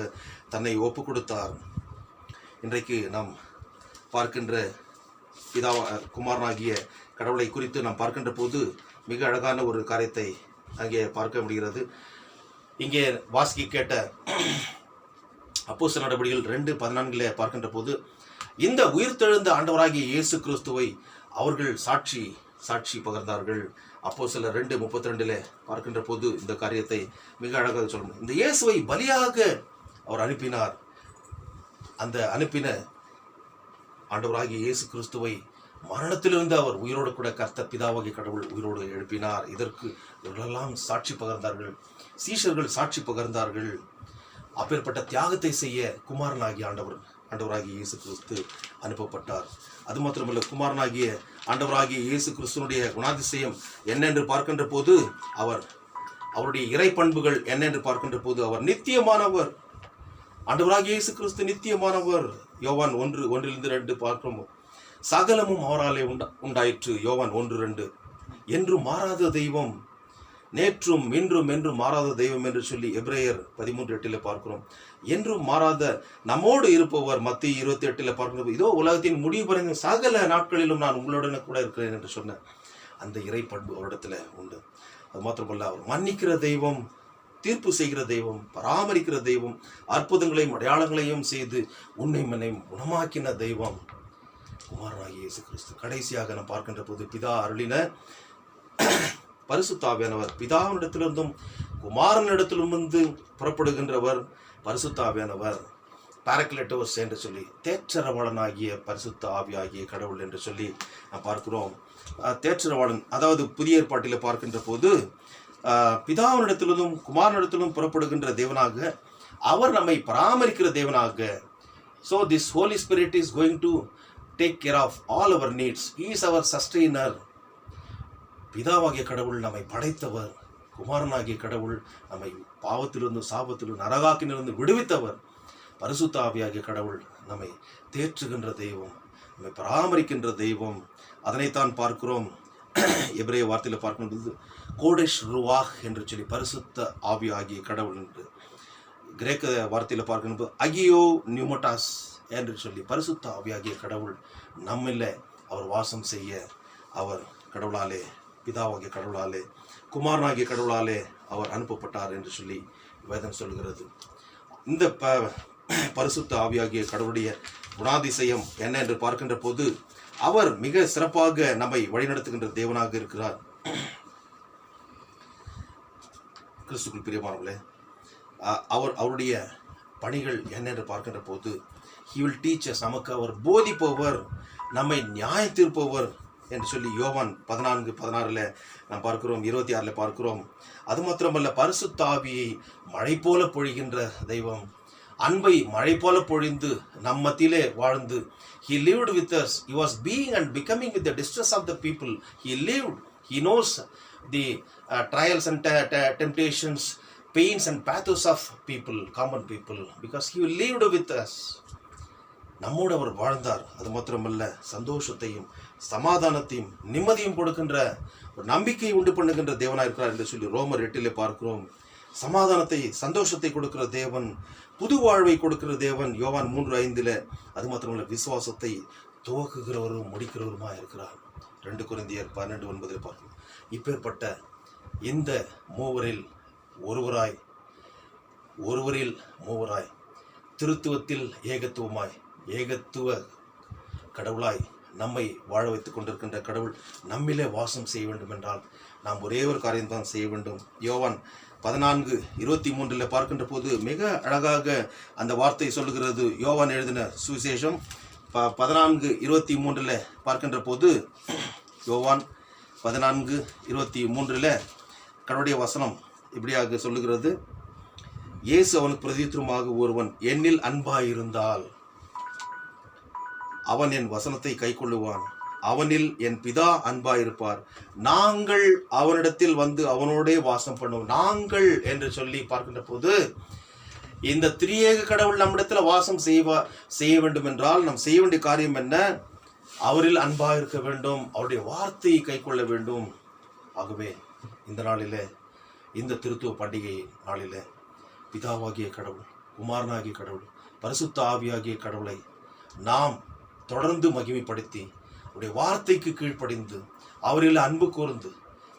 தன்னை ஒப்பு கொடுத்தார். இன்றைக்கு நாம் பார்க்கின்ற பிதா குமாரனாகிய கடவுளை குறித்து நாம் பார்க்கின்ற போது மிக அழகான ஒரு காரியத்தை அங்கே பார்க்க முடிகிறது. இங்கே வாசிக்க கேட்ட அப்போஸ்தலர் நடபடிகள் 2:14 பார்க்கின்ற போது, இந்த உயிர்த்தெழுந்த ஆண்டவராகிய இயேசு கிறிஸ்துவை அவர்கள் சாட்சி பகர்ந்தார்கள். அப்போஸ்தலர் 2:32 பார்க்கின்ற போது இந்த காரியத்தை மிக அழகாக சொல்ல முடியும். இந்த இயேசுவை பலியாக அவர் அனுப்பினார். அந்த அனுப்பின ஆண்டவராகிய இயேசு கிறிஸ்துவை மரணத்திலிருந்து அவர் உயிரோடு கூட கர்த்தர் பிதாவாகிய கடவுள் உயிரோடு எழுப்பினார். இதற்கு இவர்களெல்லாம் சாட்சி பகர்ந்தார்கள், சீஷர்கள் சாட்சி பகர்ந்தார்கள். அப்பேற்பட்ட தியாகத்தை செய்ய குமாரனாகிய ஆண்டவராகிய இயேசு கிறிஸ்து அனுப்பப்பட்டார். அது மாத்திரமல்ல, குமாரனாகிய ஆண்டவராகிய இயேசு கிறிஸ்துனுடைய குணாதிசயம் என்னென்று பார்க்கின்ற போது, அவருடைய இறை பண்புகள் என்னென்று பார்க்கின்ற போது, அவர் நித்தியமானவர். ஆண்டவராகிய இயேசு கிறிஸ்து நித்தியமானவர். யோவான் 1:1-2 பார்க்கிறோம். சகலமும் அவராலே உண்டாயிற்று. யோவான் 1:2. என்றும் மாறாத தெய்வம், நேற்றும் இன்றும் என்றும் மாறாத தெய்வம் என்று சொல்லி எபிரேயர் 13:8 பார்க்கிறோம். என்றும் மாறாத நம்மோடு இருப்பவர் மத்திய 28 பார்க்கிறோம். இதோ உலகத்தின் முடிவு பறிந்த சகல நாட்களிலும் நான் உங்களுடனே கூட இருக்கிறேன் என்று சொன்ன அந்த இறை பண்பு அவரிடத்துல உண்டு. அது மாத்திரமல்ல, அவர் மன்னிக்கிற தெய்வம், தீர்ப்பு செய்கிற தெய்வம், பராமரிக்கிற தெய்வம், அற்புதங்களையும் அடையாளங்களையும் செய்து உன்னையும் குணமாக்கின தெய்வம் குமாரனாகிய இயேசு கிறிஸ்து. கடைசியாக நாம் பார்க்கின்ற போது பிதா அருளின பரிசுத்த ஆவியானவர், பிதாவினிடத்திலிருந்தும் குமாரனிடத்திலிருந்து புறப்படுகின்றவர் பரிசுத்த ஆவியானவர், பாரக்லேட்டோஸ் என்று சொல்லி தேற்றரவாளனாகிய பரிசுத்த ஆவியாகிய கடவுள் என்று சொல்லி நாம் பார்க்கிறோம். தேற்றரவாளன், அதாவது புதிய ஏற்பாட்டில் பார்க்கின்ற போது பிதாவினிடத்திலும் குமாரனிடத்திலும் புறப்படுகின்ற தேவனாக, அவர் நம்மை பராமரிக்கிற தேவனாக. So this Holy Spirit is going to take care of all our needs. He is our sustainer. பிதாவாகிய கடவுள் நம்மை படைத்தவர், குமாரனாகிய கடவுள் நம்மை பாவத்திலிருந்து, சாபத்திலிருந்து, நரகாக்கினிலிருந்து விடுவித்தவர். பரிசுத்த ஆவியாகிய கடவுள் நம்மை தேற்றுகின்ற தெய்வம், நம்மை பராமரிக்கின்ற தெய்வம். அதனைத்தான் பார்க்கிறோம் எபிரேய வார்த்தையில் பார்க்கும்போது கோடேஷ் ருவாஹ் என்று சொல்லி பரிசுத்த ஆவியாகிய கடவுள் என்று, கிரேக்க வார்த்தையில் பார்க்கும்போது அகியோ நியூமோட்டாஸ் என்று சொல்லி பரிசுத்த ஆவியாகிய கடவுள் நம்மில் அவர் வாசம் செய்ய அவர் கடவுளாலே, பிதாவாகிய கடவுளாலே, குமாரனாகிய கடவுளாலே அவர் அனுப்பப்பட்டார் என்று சொல்லி வேதம் சொல்கிறது. இந்த பரிசுத்த ஆவியாகிய கடவுளுடைய குணாதிசயம் என்ன என்று பார்க்கின்ற போது அவர் மிக சிறப்பாக நம்மை வழிநடத்துகின்ற தேவனாக இருக்கிறார். கிறிஸ்துக்குள் பிரியமானவர்களே, அவருடைய பணிகள் என்ன என்று பார்க்கின்ற போது he will teach us, நமக்கு அவர் போதிப்பவர், நம்மை நியாய தீர்ப்பவர் என்று சொல்லி யோவான் 14:16 நாம் பார்க்கிறோம், 26 பார்க்கிறோம். அது மாத்திரமல்ல, பரிசுத்த ஆவியை மழை போல பொழிகின்ற தெய்வம், அன்பை மழை போல பொழிந்து நம் மத்தியிலே வாழ்ந்து, he lived with us, he was being and becoming with the distress of the people. He lived, he knows the trials and temptations, pains and pathos of people, common people, because he lived with us. நம்மோடு அவர் வாழ்ந்தார். அது மாத்திரமல்ல, சந்தோஷத்தையும் சமாதானத்தையும் நிம்மதியும் கொடுக்கின்ற ஒரு நம்பிக்கையை உண்டு பண்ணுகின்ற தேவனாக இருக்கிறார் என்று சொல்லி ரோமர் 8 பார்க்கிறோம். சமாதானத்தை, சந்தோஷத்தை கொடுக்கிற தேவன், புது வாழ்வை கொடுக்கிற தேவன் யோவான் 3:5. அது மாத்திரமல்ல, விசுவாசத்தை துவக்குகிறவரும் முடிக்கிறவருமாக இருக்கிறார். 2 கொரிந்தியர் 12:9 பார்க்கிறோம். இப்பேற்பட்ட இந்த மூவரில் மூவராய் திருத்துவத்தில் ஏகத்துவமாய், ஏகத்துவ கடவுளாய் நம்மை வாழ வைத்துக் கொண்டிருக்கின்ற கடவுள் நம்மிலே வாசம் செய்ய வேண்டும் என்றால் நாம் ஒரே ஒரு காரியம்தான் செய்ய வேண்டும். யோவான் 14:23 பார்க்கின்ற போது மிக அழகாக அந்த வார்த்தை சொல்லுகிறது. யோவான் எழுதின சுவிசேஷம் 14:23 பார்க்கின்ற போது, யோவான் 14:23 கடவுளுடைய வசனம் இப்படியாக சொல்லுகிறது. இயேசு அவனுக்கு பிரதித்திரமாக, ஒருவன் என்னில் அன்பாயிருந்தால் அவன் என் வசனத்தை கைக்கொள்ளுவான், அவனில் என் பிதா அன்பாயிருப்பார், நாங்கள் அவனிடத்தில் வந்து அவனோடே வாசம் பண்ணுவோம். நாங்கள் என்று சொல்லி பார்க்கின்ற போது இந்த திரியேக கடவுள் நம்மிடத்தில் வாசம் செய்ய வேண்டும் என்றால் நாம் செய்ய வேண்டிய காரியம் என்ன? அவரில் அன்பாக இருக்க வேண்டும், அவருடைய வார்த்தையை கைக்கொள்ள வேண்டும். ஆகவே இந்த நாளிலே, இந்த திருத்துவ பண்டிகை நாளிலே, பிதாவாகிய கடவுள், குமாரனாகிய கடவுள், பரிசுத்த ஆவியாகிய கடவுளை நாம் தொடர்ந்து மகிமைப்படுத்தி அவருடைய வார்த்தைக்கு கீழ்ப்படிந்து அவரில் அன்பு கூர்ந்து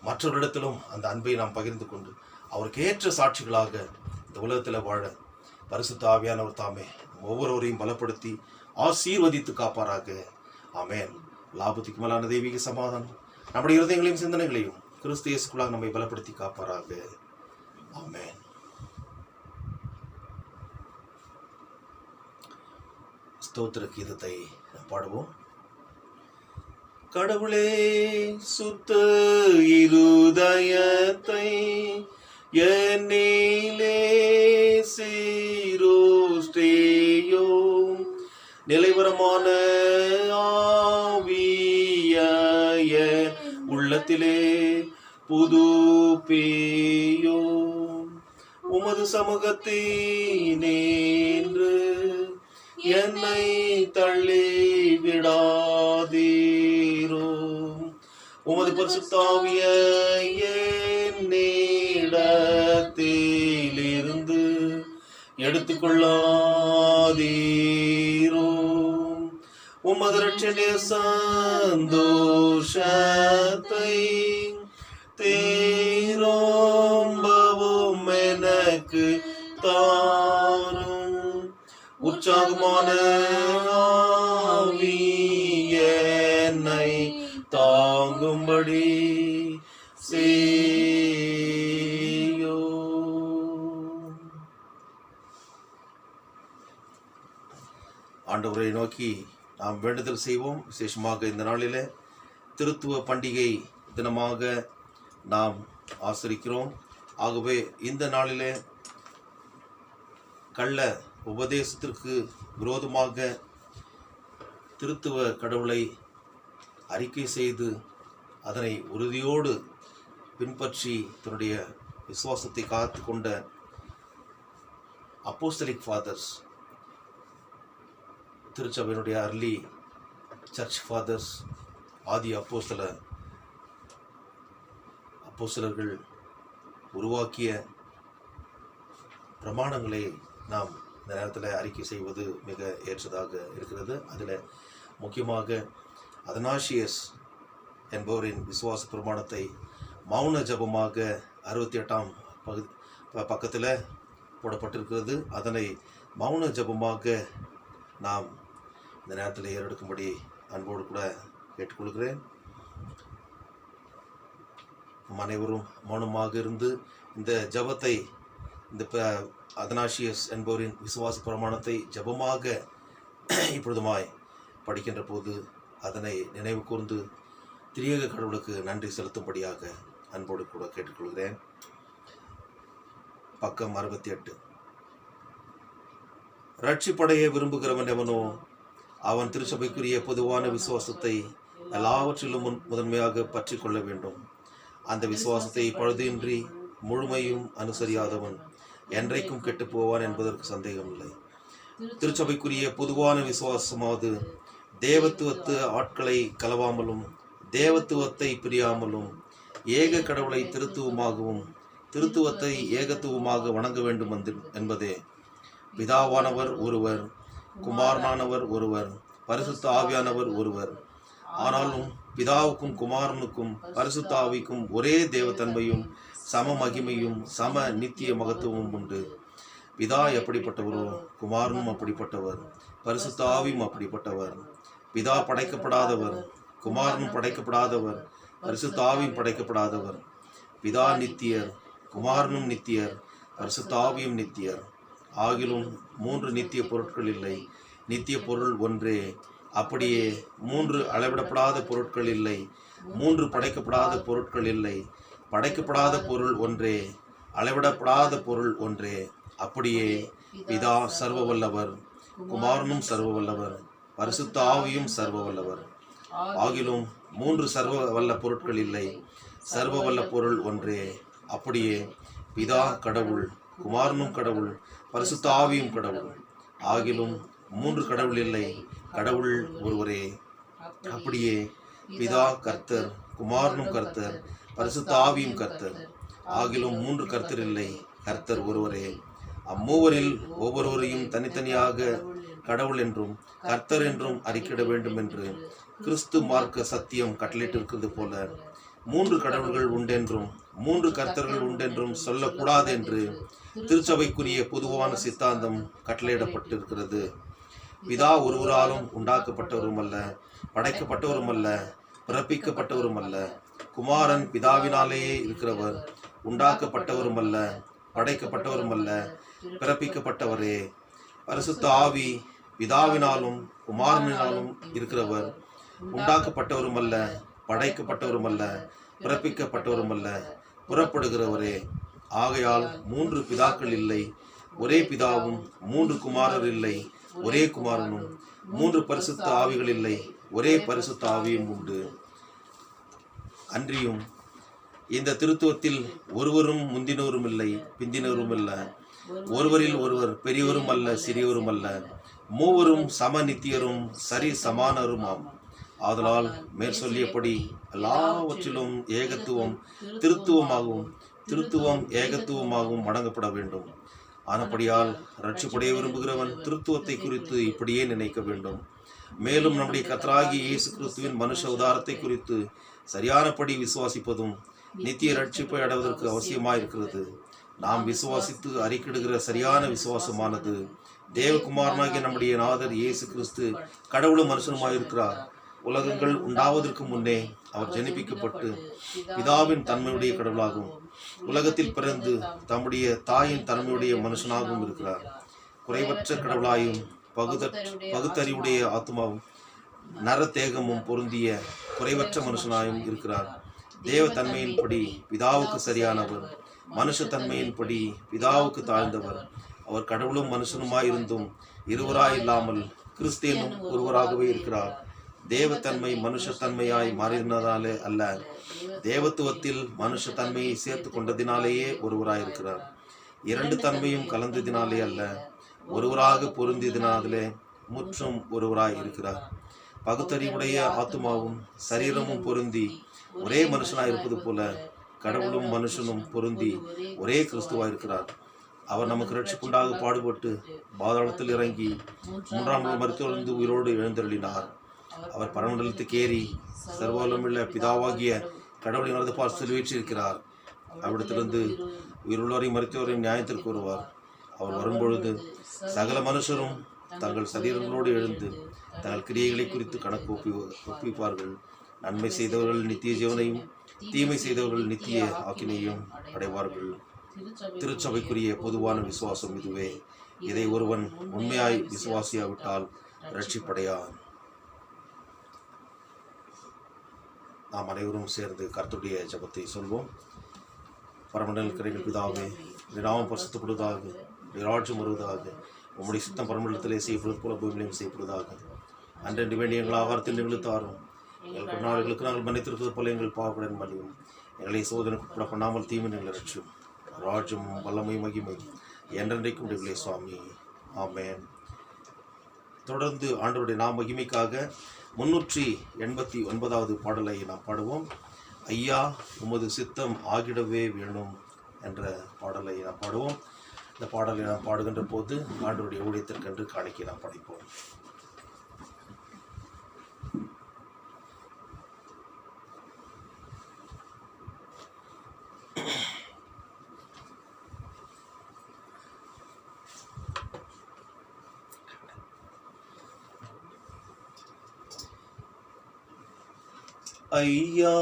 மற்றவரிடத்திலும் அந்த அன்பை நாம் பகிர்ந்து கொண்டு அவருக்கு ஏற்ற சாட்சிகளாக இந்த உலகத்தில் வாழ பரிசுத்த ஆவியானவர் தாமே ஒவ்வொருவரையும் பலப்படுத்தி ஆசீர்வதித்து காப்பாராக. ஆமேன். லாபத்துக்கு மேலான தெய்வீக சமாதானம் நம்முடைய இருதயங்களையும் சிந்தனைகளையும் கிறிஸ்து இயேசுக்குள்ளாக நம்மை பலப்படுத்தி காப்பாராக. ஆமேன். ஸ்தோத்திர கீதத்தை பாடுவோம். கடவுளே, சுத்த இருதயத்தை என்னிலே சீரோஸ்டேயோ, நிலைவரமான ஆவிய உள்ளத்திலே புதுப்பேயோ, உமது சமூகத்தினேன்று என்னை தள்ளி விடாதீரோ, உமது பரிசுத்த ஆவியை என்னிடத்திலிருந்து எடுத்துக்கொள்ளாதீரோ, உமது இரட்சணிய சந்தோஷத்தை தேரோம்பவும் எனக்கு தாரும், உற்சாகமான ஆவியனை தாங்கும்படி செய்யோ. ஆண்டவரை நோக்கி நாம் வேண்டுதல் செய்வோம். விசேஷமாக இந்த நாளிலே திருத்துவ பண்டிகை தினமாக நாம் ஆசரிக்கிறோம். ஆகவே இந்த நாளிலே கள்ள உபதேசத்திற்கு விரோதமாக திருத்துவ கடவுளை அறிக்கை செய்து அதனை உறுதியோடு பின்பற்றி தன்னுடைய விசுவாசத்தை காத்து கொண்ட அப்போஸ்தலிக் ஃபாதர்ஸ், திருச்சபையினுடைய அர்லி சர்ச் ஃபாதர்ஸ், ஆதி அப்போஸ்தலர்கள் உருவாக்கிய பிரமாணங்களை நாம் இந்த நேரத்தில் அறிக்கை செய்வது மிக ஏற்றதாக இருக்கிறது. அதில் முக்கியமாக அதனாசியஸ் என்பவரின் விசுவாச பிரமாணத்தை மௌன ஜபமாக 68ஆம் பக்கத்தில் போடப்பட்டிருக்கிறது. அதனை மௌன ஜபமாக நாம் இந்த நேரத்தில் ஏறெடுக்கும்படி அன்போடு கூட கேட்டுக்கொள்கிறேன். அனைவரும் மௌனமாக இருந்து இந்த ஜபத்தை, இந்த அதனாசியஸ் என்பவரின் விசுவாச பிரமாணத்தை ஜபமாக இப்பொழுதுமாய் படிக்கின்ற போது அதனை நினைவு கூர்ந்து திரியேக கடவுளுக்கு நன்றி செலுத்தும்படியாக அன்போடு கூட கேட்டுக்கொள்கிறேன். பக்கம் 68. ரட்சிப்படைய விரும்புகிறவன் எவனோ அவன் திருச்சபைக்குரிய பொதுவான விசுவாசத்தை எல்லாவற்றிலும் முதன்மையாக பற்றி கொள்ள வேண்டும். அந்த விசுவாசத்தை பழுதின்றி முழுமையும் அனுசரியாதவன் என்றைக்கும் கெட்டு போவான் என்பதற்கு சந்தேகமில்லை. திருச்சபைக்குரிய பொதுவான விசுவாசமாவது தேவத்துவத்து ஆட்களை கலவாமலும் தேவத்துவத்தை பிரியாமலும் ஏக கடவுளை திருத்துவமாகவும் திருத்துவத்தை ஏகத்துவமாக வணங்க வேண்டும் என்பதே. பிதாவானவர் ஒருவர், குமாரனானவர் ஒருவர், பரிசுத்த ஆவியானவர் ஒருவர். ஆனாலும் பிதாவுக்கும் குமாரனுக்கும் பரிசுத்த ஆவிக்கும் ஒரே தேவத்தன்மையும் சம மகிமையும் சம நித்திய மகத்துவமும் உண்டு. பிதா எப்படிப்பட்டவரோ குமாரனும் அப்படிப்பட்டவர், பரிசுத்த ஆவியும் அப்படிப்பட்டவர். பிதா படைக்கப்படாதவர், குமாரனும் படைக்கப்படாதவர், பரிசுத்த ஆவியும் படைக்கப்படாதவர். பிதா நித்தியர், குமாரனும் நித்தியர், பரிசுத்த ஆவியும் நித்தியர். ஆகிலும் 3 நித்திய பொருட்கள் இல்லை, நித்திய பொருள் ஒன்றே. அப்படியே 3 அளவிடப்படாத பொருட்கள் இல்லை, 3 படைக்கப்படாத பொருட்கள் இல்லை. படைக்கப்படாத பொருள் ஒன்றே, அளவிடப்படாத பொருள் ஒன்றே. அப்படியே பிதா சர்வ வல்லவர், குமாரனும் சர்வ வல்லவர், பரிசுத்த ஆவியும் சர்வ வல்லவர். ஆகிலும் 3 சர்வ வல்ல பொருட்கள் இல்லை, சர்வ வல்ல பொருள் ஒன்றே. அப்படியே பிதா கடவுள், குமாரனும் கடவுள், பரிசுத்த ஆவியும் கடவுள். ஆகிலும் 3 கடவுள் இல்லை, கடவுள் ஒருவரே. அப்படியே பிதா கர்த்தர், குமாரனும் கர்த்தர், பரிசுத்த ஆவியும் கர்த்தர். ஆகிலும் 3 கர்த்தர் இல்லை, கர்த்தர் ஒருவரே. அம்மூவரில் ஒவ்வொருவரையும் தனித்தனியாக கடவுள் என்றும் கர்த்தர் என்றும் அறிக்கையிட வேண்டும் என்று கிறிஸ்து மார்க்க சத்தியம் கட்டளையிட்டிருக்கிறது போல 3 கடவுள்கள் உண்டென்றும் 3 கர்த்தர்கள் உண்டென்றும் சொல்லக்கூடாது என்று திருச்சபைக்குரிய பொதுவான சித்தாந்தம் கட்டளையிடப்பட்டிருக்கிறது. பிதா ஒருவராலும் உண்டாக்கப்பட்டவரும் அல்ல, படைக்கப்பட்டவரும் அல்ல, பிறப்பிக்கப்பட்டவரும் அல்ல. குமாரன் பிதாவினாலேயே இருக்கிறவர், உண்டாக்கப்பட்டவரும் அல்ல, படைக்கப்பட்டவரும் அல்ல, பிறப்பிக்கப்பட்டவரே. பரிசுத்த ஆவி பிதாவினாலும் குமாரனினாலும் இருக்கிறவர், உண்டாக்கப்பட்டவரும் அல்ல, படைக்கப்பட்டவரும் அல்ல, பிறப்பிக்கப்பட்டவரும் அல்ல, புறப்படுகிறவரே. ஆகையால் 3 பிதாக்கள் இல்லை, ஒரே பிதாவும். 3 குமாரர் இல்லை, ஒரே குமாரனும். 3 பரிசுத்த ஆவிகள் இல்லை, ஒரே பரிசுத்த ஆவியும் உண்டு. அன்றியும் இந்த திருத்துவத்தில் ஒருவரும் முந்தினவரும் இல்லை, பிந்தினவரும் அல்ல. ஒருவரில் ஒருவர் பெரியவரும் அல்ல, சிறியவரும் அல்ல. மூவரும் சம நித்தியரும் சரி சமானருமாம். ஆதலால் மேற்சொல்லியபடி எல்லாவற்றிலும் ஏகத்துவம் திருத்துவமாகவும் திருத்துவம் ஏகத்துவமாகவும் வழங்கப்பட வேண்டும். ஆனபடியால் ரட்சிப்படைய விரும்புகிறவன் திருத்துவத்தை குறித்து இப்படியே நினைக்க வேண்டும். மேலும் நம்முடைய கர்த்தராகிய இயேசு கிறிஸ்துவின் மனுஷ உதாரத்தை குறித்து சரியானபடி விசுவாசிப்பதும் நித்திய ரட்சிப்பை அடைவதற்கு அவசியமாயிருக்கிறது. நாம் விசுவாசித்து அறிக்கையிடுகிற சரியான விசுவாசமானது தேவகுமாரனாகிய நம்முடைய நாதர் இயேசு கிறிஸ்து கடவுளும் மனுஷனுமாயிருக்கிறார். உலகங்கள் உண்டாவதற்கு முன்னே அவர் ஜனிப்பிக்கப்பட்டு பிதாவின் தன்மையுடைய கடவுளாகவும் உலகத்தில் பிறந்து தம்முடைய தாயின் தன்மையுடைய மனுஷனாகவும் இருக்கிறார். குறைவற்ற கடவுளாயும் பகுத்தறிவுடைய ஆத்மாவும் நரதேகமும் பொருந்திய குறைவற்ற மனுஷனாயும் இருக்கிறார். தேவ தன்மையின்படி பிதாவுக்கு சரியானவர், மனுஷ தன்மையின்படி பிதாவுக்கு தாழ்ந்தவர். அவர் கடவுளும் மனுஷனுமாயிருந்தும் இருவராயில்லாமல் கிறிஸ்தேனும் ஒருவராகவே இருக்கிறார். தேவத்தன்மை மனுஷத்தன்மையாய் மாறினதாலே அல்ல, தேவத்துவத்தில் மனுஷத்தன்மையை சேர்த்து கொண்டதினாலேயே ஒருவராயிருக்கிறார். இரண்டு தன்மையும் கலந்ததினாலே அல்ல, ஒருவராக பொருந்தியதினாலே முற்றும் ஒருவராய் இருக்கிறார். பகுத்தறிவுடைய ஆத்துமாவும் சரீரமும் பொருந்தி ஒரே மனுஷனாய் இருப்பது போல கடவுளும் மனுஷனும் பொருந்தி ஒரே கிறிஸ்துவாய் இருக்கிறார். அவர் நமக்கு ரட்சிப்புண்டாக பாடுபட்டு பாதாளத்தில் இறங்கி மூன்றாம் நாள் மருத்துவருந்து உயிரோடு எழுந்தருளினார். அவர் பரமண்டலத்துக்கு ஏறி சர்வவல்லமையுள்ள பிதாவாகிய கடவுளின் வலது பார்சல் வீற்றிருக்கிறார். அவ்விடத்திலிருந்து உயிருள்ளவரையும் மருத்துவரையும் நியாயத்திற்கு வருவார். அவர் வரும்பொழுது சகல மனுஷரும் தங்கள் சரீரங்களோடு எழுந்து தங்கள் கிரியைகளை குறித்து கணக்கு ஒப்புவிப்பார்கள். நன்மை செய்தவர்கள் நித்திய ஜீவனையும் தீமை செய்தவர்கள் நித்திய ஆக்கினையும் அடைவார்கள். திருச்சபைக்குரிய பொதுவான விசுவாசம் இதுவே. இதை ஒருவன் உண்மையாய் விசுவாசியாவிட்டால் ரட்சிப்படையான். நாம் அனைவரும் சேர்ந்து கர்த்தருடைய ஜெபத்தை சொல்வோம். பரமண்டல பிதாவே, நாமம் பரிசுத்தப்படுவதாக, ராஜ்யம் வருவதாக, உம்முடைய சித்தம் பரமண்டலத்திலே செய்யப்படுவது போல பூமியிலையும் செய்யப்படுவதாக. அன்றென்று வேண்டிய எங்கள் ஆகாரத்தில் எங்களுக்கு தாரும். எங்கள் நாடுகளுக்கு நாங்கள் மன்னித்திருப்பது போல எங்கள் பாவப்படன் மன்னியும். எங்களை சோதனைக்கு உட்பட பண்ணாமல் தீமை எங்களை ரட்சியும். ராஜ்யம் வல்லமை மகிமை என்றென்றைக்கும் உடையவர்களே சுவாமி. ஆமென். தொடர்ந்து ஆண்டவருடைய நாம் மகிமைக்காக 389வது பாடலை நாம் பாடுவோம். ஐயா உமது சித்தம் ஆகிடவே வேணும் என்ற பாடலை நாம் பாடுவோம். இந்த பாடலை நாம் பாடுகின்ற போது ஆண்டவருடைய ஊழியத்திற்கென்று காணிக்கை நாம் படைப்போம். ஐயா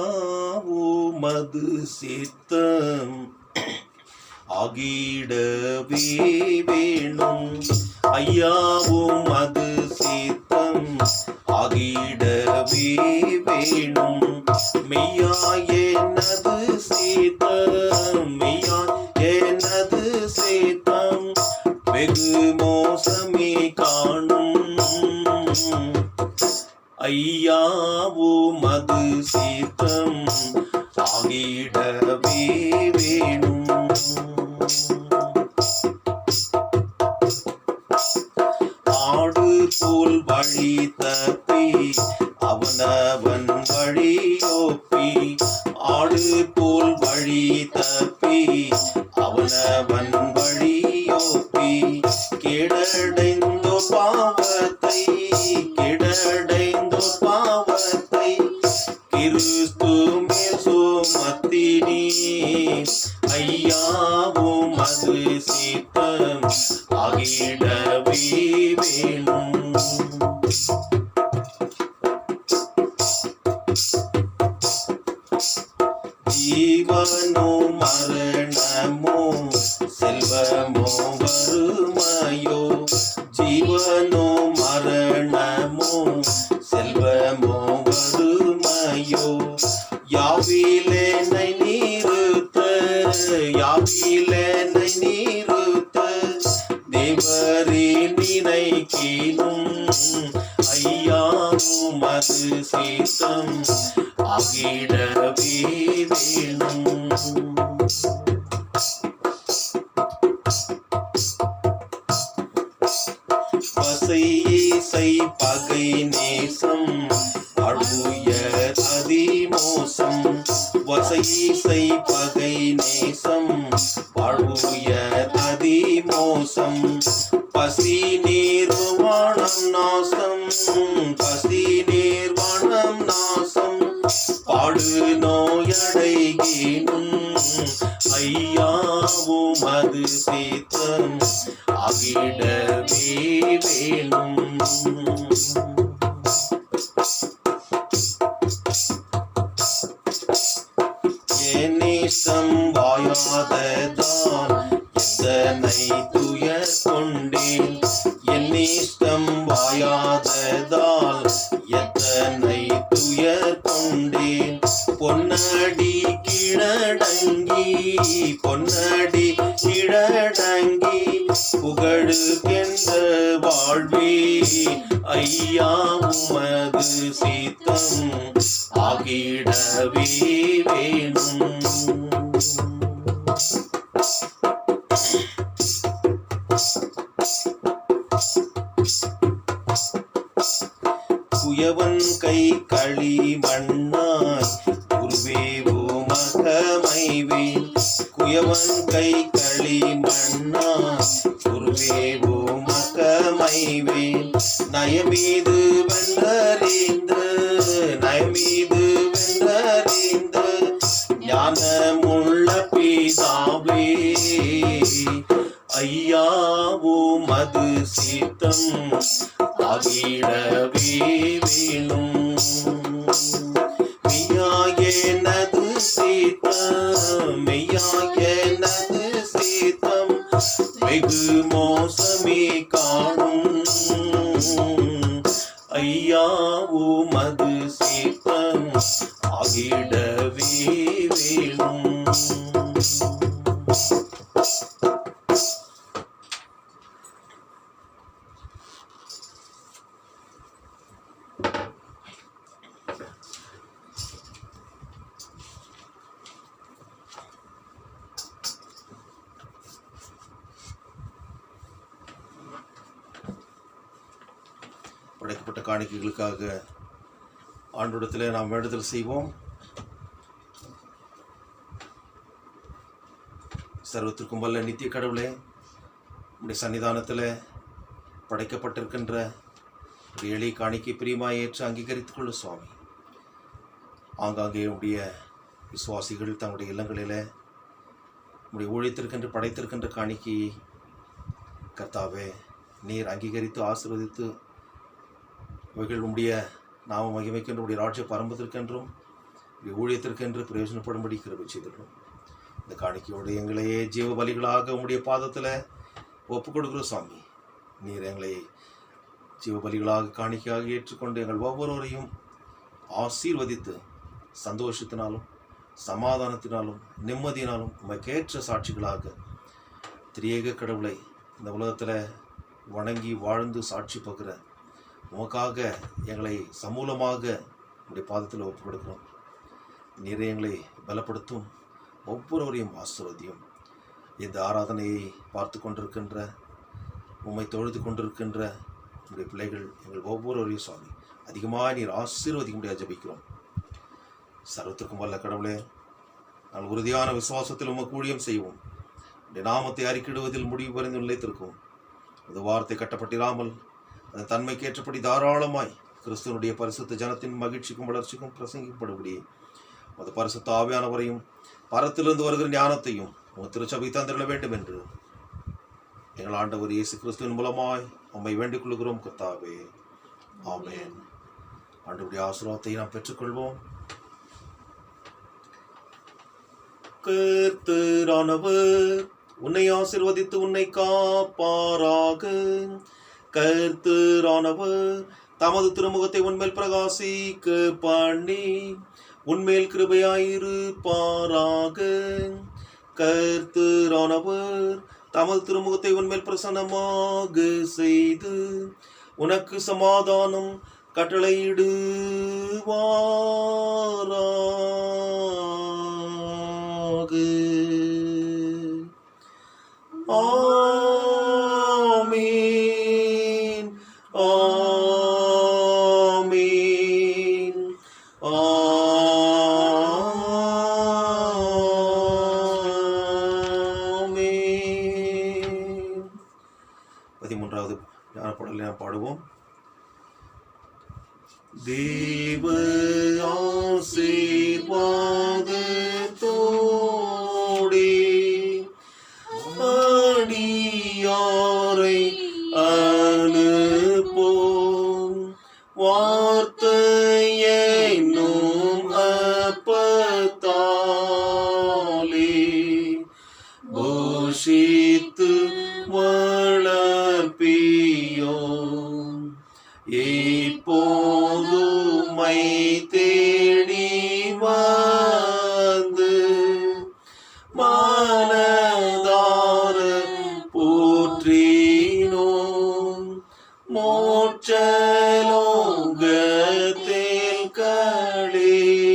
உமது சித்தம் ஆகிடவே வேணும். ஐயா உமது சித்தம் ஆகிடவே வேணும். மெய்யா எனது சித்தம், மெய்யா எனது சித்தம் வெகு மோசமே காணும். ஐயா உமது சித்தம் ஆகிடவே வேணும். ஆடு போல் வழி தப்பி அவனவன் வழியோப்பி, ஆடு போல் வழி தப்பி அவனவன் வழியோப்பி, கேடடைந்தோ பாவத்தை, கேடடைந்தோ பாவத்தை கிறிஸ்து மேல் சுமத்தினி. ஐயா உமது சித்தம் ஆகிடவே வேணும். ஜீவனோ மரணமோ செல்வமோ வறுமையோ, ஜீவனோ மரணமோ செல்வமோ வறுமையோ, யாவிலேனை நிறுத்த, யாவிலேனை நிறுத்த தேவரே நினைக்கினும். ஐயா உமது சித்தம் ஆகிடவே வேணும். வசையை பகை நேசம் வாழ்வுயர் அதிமோசம், வசையை பகை நேசம் வாழ்வுயர் அதிமோசம், பசி நிர்வாணம் நாசம், பசி நிர்வாணம் நாசம் பாடு நோயடைகினும். ஐயா உமது சித்தம் ஆகிடவே வேணும். நேசம் வாயாததான் எத்தனை துயர் கொண்டேன், என் நேசம் வாயாததால் எத்தனை துயர் கொண்டேன். பொன்னடி கிழடங்கி பொன்னடி கிழடங்கி புகழுக்கென்ற வாழ்வே ஐயா உமது சித்தம் ஆகிடவே வேணும். குயவன் கை களி மண்ணாய் குருவேவோ மகமைவேல் குயவன் கை களி மண்ணாய் குருவேவோ மகமைவேல் நயமீது வென்றறிந்து நயமீது வென்றறிந்து ஞானமுள்ள பிதாவே ஐயாவோ மது சித்தம் ஆகிடவே வேணும். மெய்யாயனது சித்தம் மெய்யாயனது சித்தம் வெகு மோசமே காணும் ஐயாவோ மது சித்தம் ஆகிடவே வேணும். படைக்கப்பட்ட காணிக்கைகளுக்காக ஆண்டோடத்தில் நாம் வேண்டுதல் செய்வோம். சர்வத்திற்கும் வல்ல நித்திய கடவுளே, உடைய சன்னிதானத்தில் படைக்கப்பட்டிருக்கின்ற ஒரு எளிய காணிக்கை பிரியமாய் ஏற்று அங்கீகரித்துக் கொள்ளும் சுவாமி. ஆங்காங்கே உடைய விசுவாசிகள் தங்களுடைய இல்லங்களில் உடைய ஊழியத்திற்கென்று படைத்திருக்கின்ற காணிக்கையை கர்த்தாவே நீர் அங்கீகரித்து ஆசீர்வதித்து இவைகள் உடைய நாம மகிமைக்கென்று உடைய ராஜ்ய பரம்பத்திற்கென்றும் உடைய ஊழியத்திற்கென்று பிரயோஜனப்படும்படி கிருபை செய்திருக்கிறோம். இந்த காணிக்கையோடு எங்களையே ஜீவ பலிகளாக உடைய பாதத்தில் ஒப்புக் கொடுக்கிறோம் சுவாமி. நீர் எங்களை ஜீவ பலிகளாக காணிக்கையாக ஏற்றுக்கொண்டு எங்கள் ஒவ்வொருவரையும் ஆசீர்வதித்து சந்தோஷத்தினாலும் சமாதானத்தினாலும் நிம்மதியினாலும் உமக்கேற்ற சாட்சிகளாக திரியேக கடவுளை இந்த உலகத்தில் வணங்கி வாழ்ந்து சாட்சி பகிர உமக்காக எங்களை சமூலமாக உடைய பாதத்தில் ஒப்புக் கொடுக்கிறோம். நீரே எங்களை பலப்படுத்தும், ஒவ்வொருவரையும் ஆசீர்வதியும். இந்த ஆராதனையை பார்த்து கொண்டிருக்கின்ற உம்மை தொழுது கொண்டிருக்கின்ற உடைய பிள்ளைகள் எங்கள் ஒவ்வொருவரையும் சுவாமி அதிகமாக நீர் ஆசீர்வதிக்க முடியாது ஜபிக்கிறோம். சர்வத்திற்கும் வல்ல கடவுளே, நாங்கள் உறுதியான விசுவாசத்தில் உமக்கு ஊழியம் செய்வோம். உடைய நாமத்தை அறிக்கிடுவதில் முடிவு பறிந்து நிலைத்திருக்கும். அந்த வார்த்தை கட்டப்பட்டிராமல் அந்த தன்மைக்கேற்றபடி தாராளமாய் கிறிஸ்துவனுடைய பரிசுத்த ஜனத்தின் மகிழ்ச்சிக்கும் வளர்ச்சிக்கும் பிரசங்கிக்கப்படும்படி அந்த பரிசுத்த ஆவியானவரையும் பரத்திலிருந்து வருகிற ஞானத்தையும் திருச்சபை தந்திட வேண்டும் என்று எங்கள் ஆண்டவர் இயேசு கிறிஸ்துவின் மூலமாய் உம்மை வேண்டிக் கொள்கிறோம் கர்த்தாவே. ஆமென். ஆண்டவருடைய ஆசீர்வாதத்தை நாம் பெற்றுக்கொள்வோம். கர்த்தரானவர் உன்னை ஆசீர்வதித்து உன்னை காப்பாராக. கர்த்தரானவர் தமது திருமுகத்தை உன்மேல் பிரகாசிக்க பண்ணி உன்மேல் கிருபையாயிருப்பாராக. கர்த்தரானவர் தமது திருமுகத்தை உன்மேல் பிரசன்னமாக செய்து உனக்கு சமாதானம் கட்டளையிடுவாராக. ஆமென். ஆமென். ஆமென். 13வது ஞானப்பாடலை நாம் பாடுவோம். தேவ ஆசீர்வாதத்தோடே அடியாரை அனுப்போம். வார்த்தையென்னும் அப்பத்தாலே போஷித்து வளர்ப்பியோம். இப்போதுமை தேடி வா மோட்சலோகத்தில் களித்து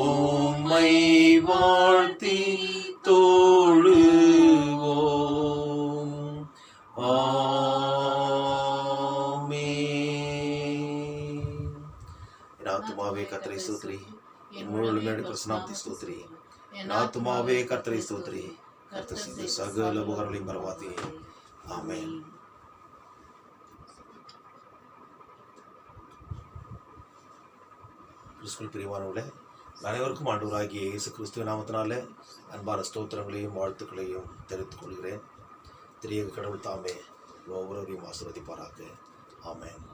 உம்மை வாழ்த்தி தொழுவோம். ஆமென். என் ஆத்துமாவே கர்த்தரை ஸ்தோத்திரி, என் முழு உள்ளமே பிரசனாப்தி ஸ்தோத்திரி. என் ஆத்துமாவே கர்த்தரை ஸ்தோத்திரி, கர்த்தர் செய்த சகல உபகாரங்களையும் மறவாதே. ஆமென். கிறிஸ்துவில் பிரியமானவர்களே, அனைவருக்கும் ஆண்டவராகிய இயேசு கிறிஸ்துவின் நாமத்தினாலே அன்பான ஸ்தோத்திரங்களையும் வாழ்த்துக்களையும் தெரிவித்துக் கொள்கிறேன். திரியக கடவுள் தாமே ஒவ்வொருவரையும் ஆசீர்வதிப்பாராக. ஆமென்.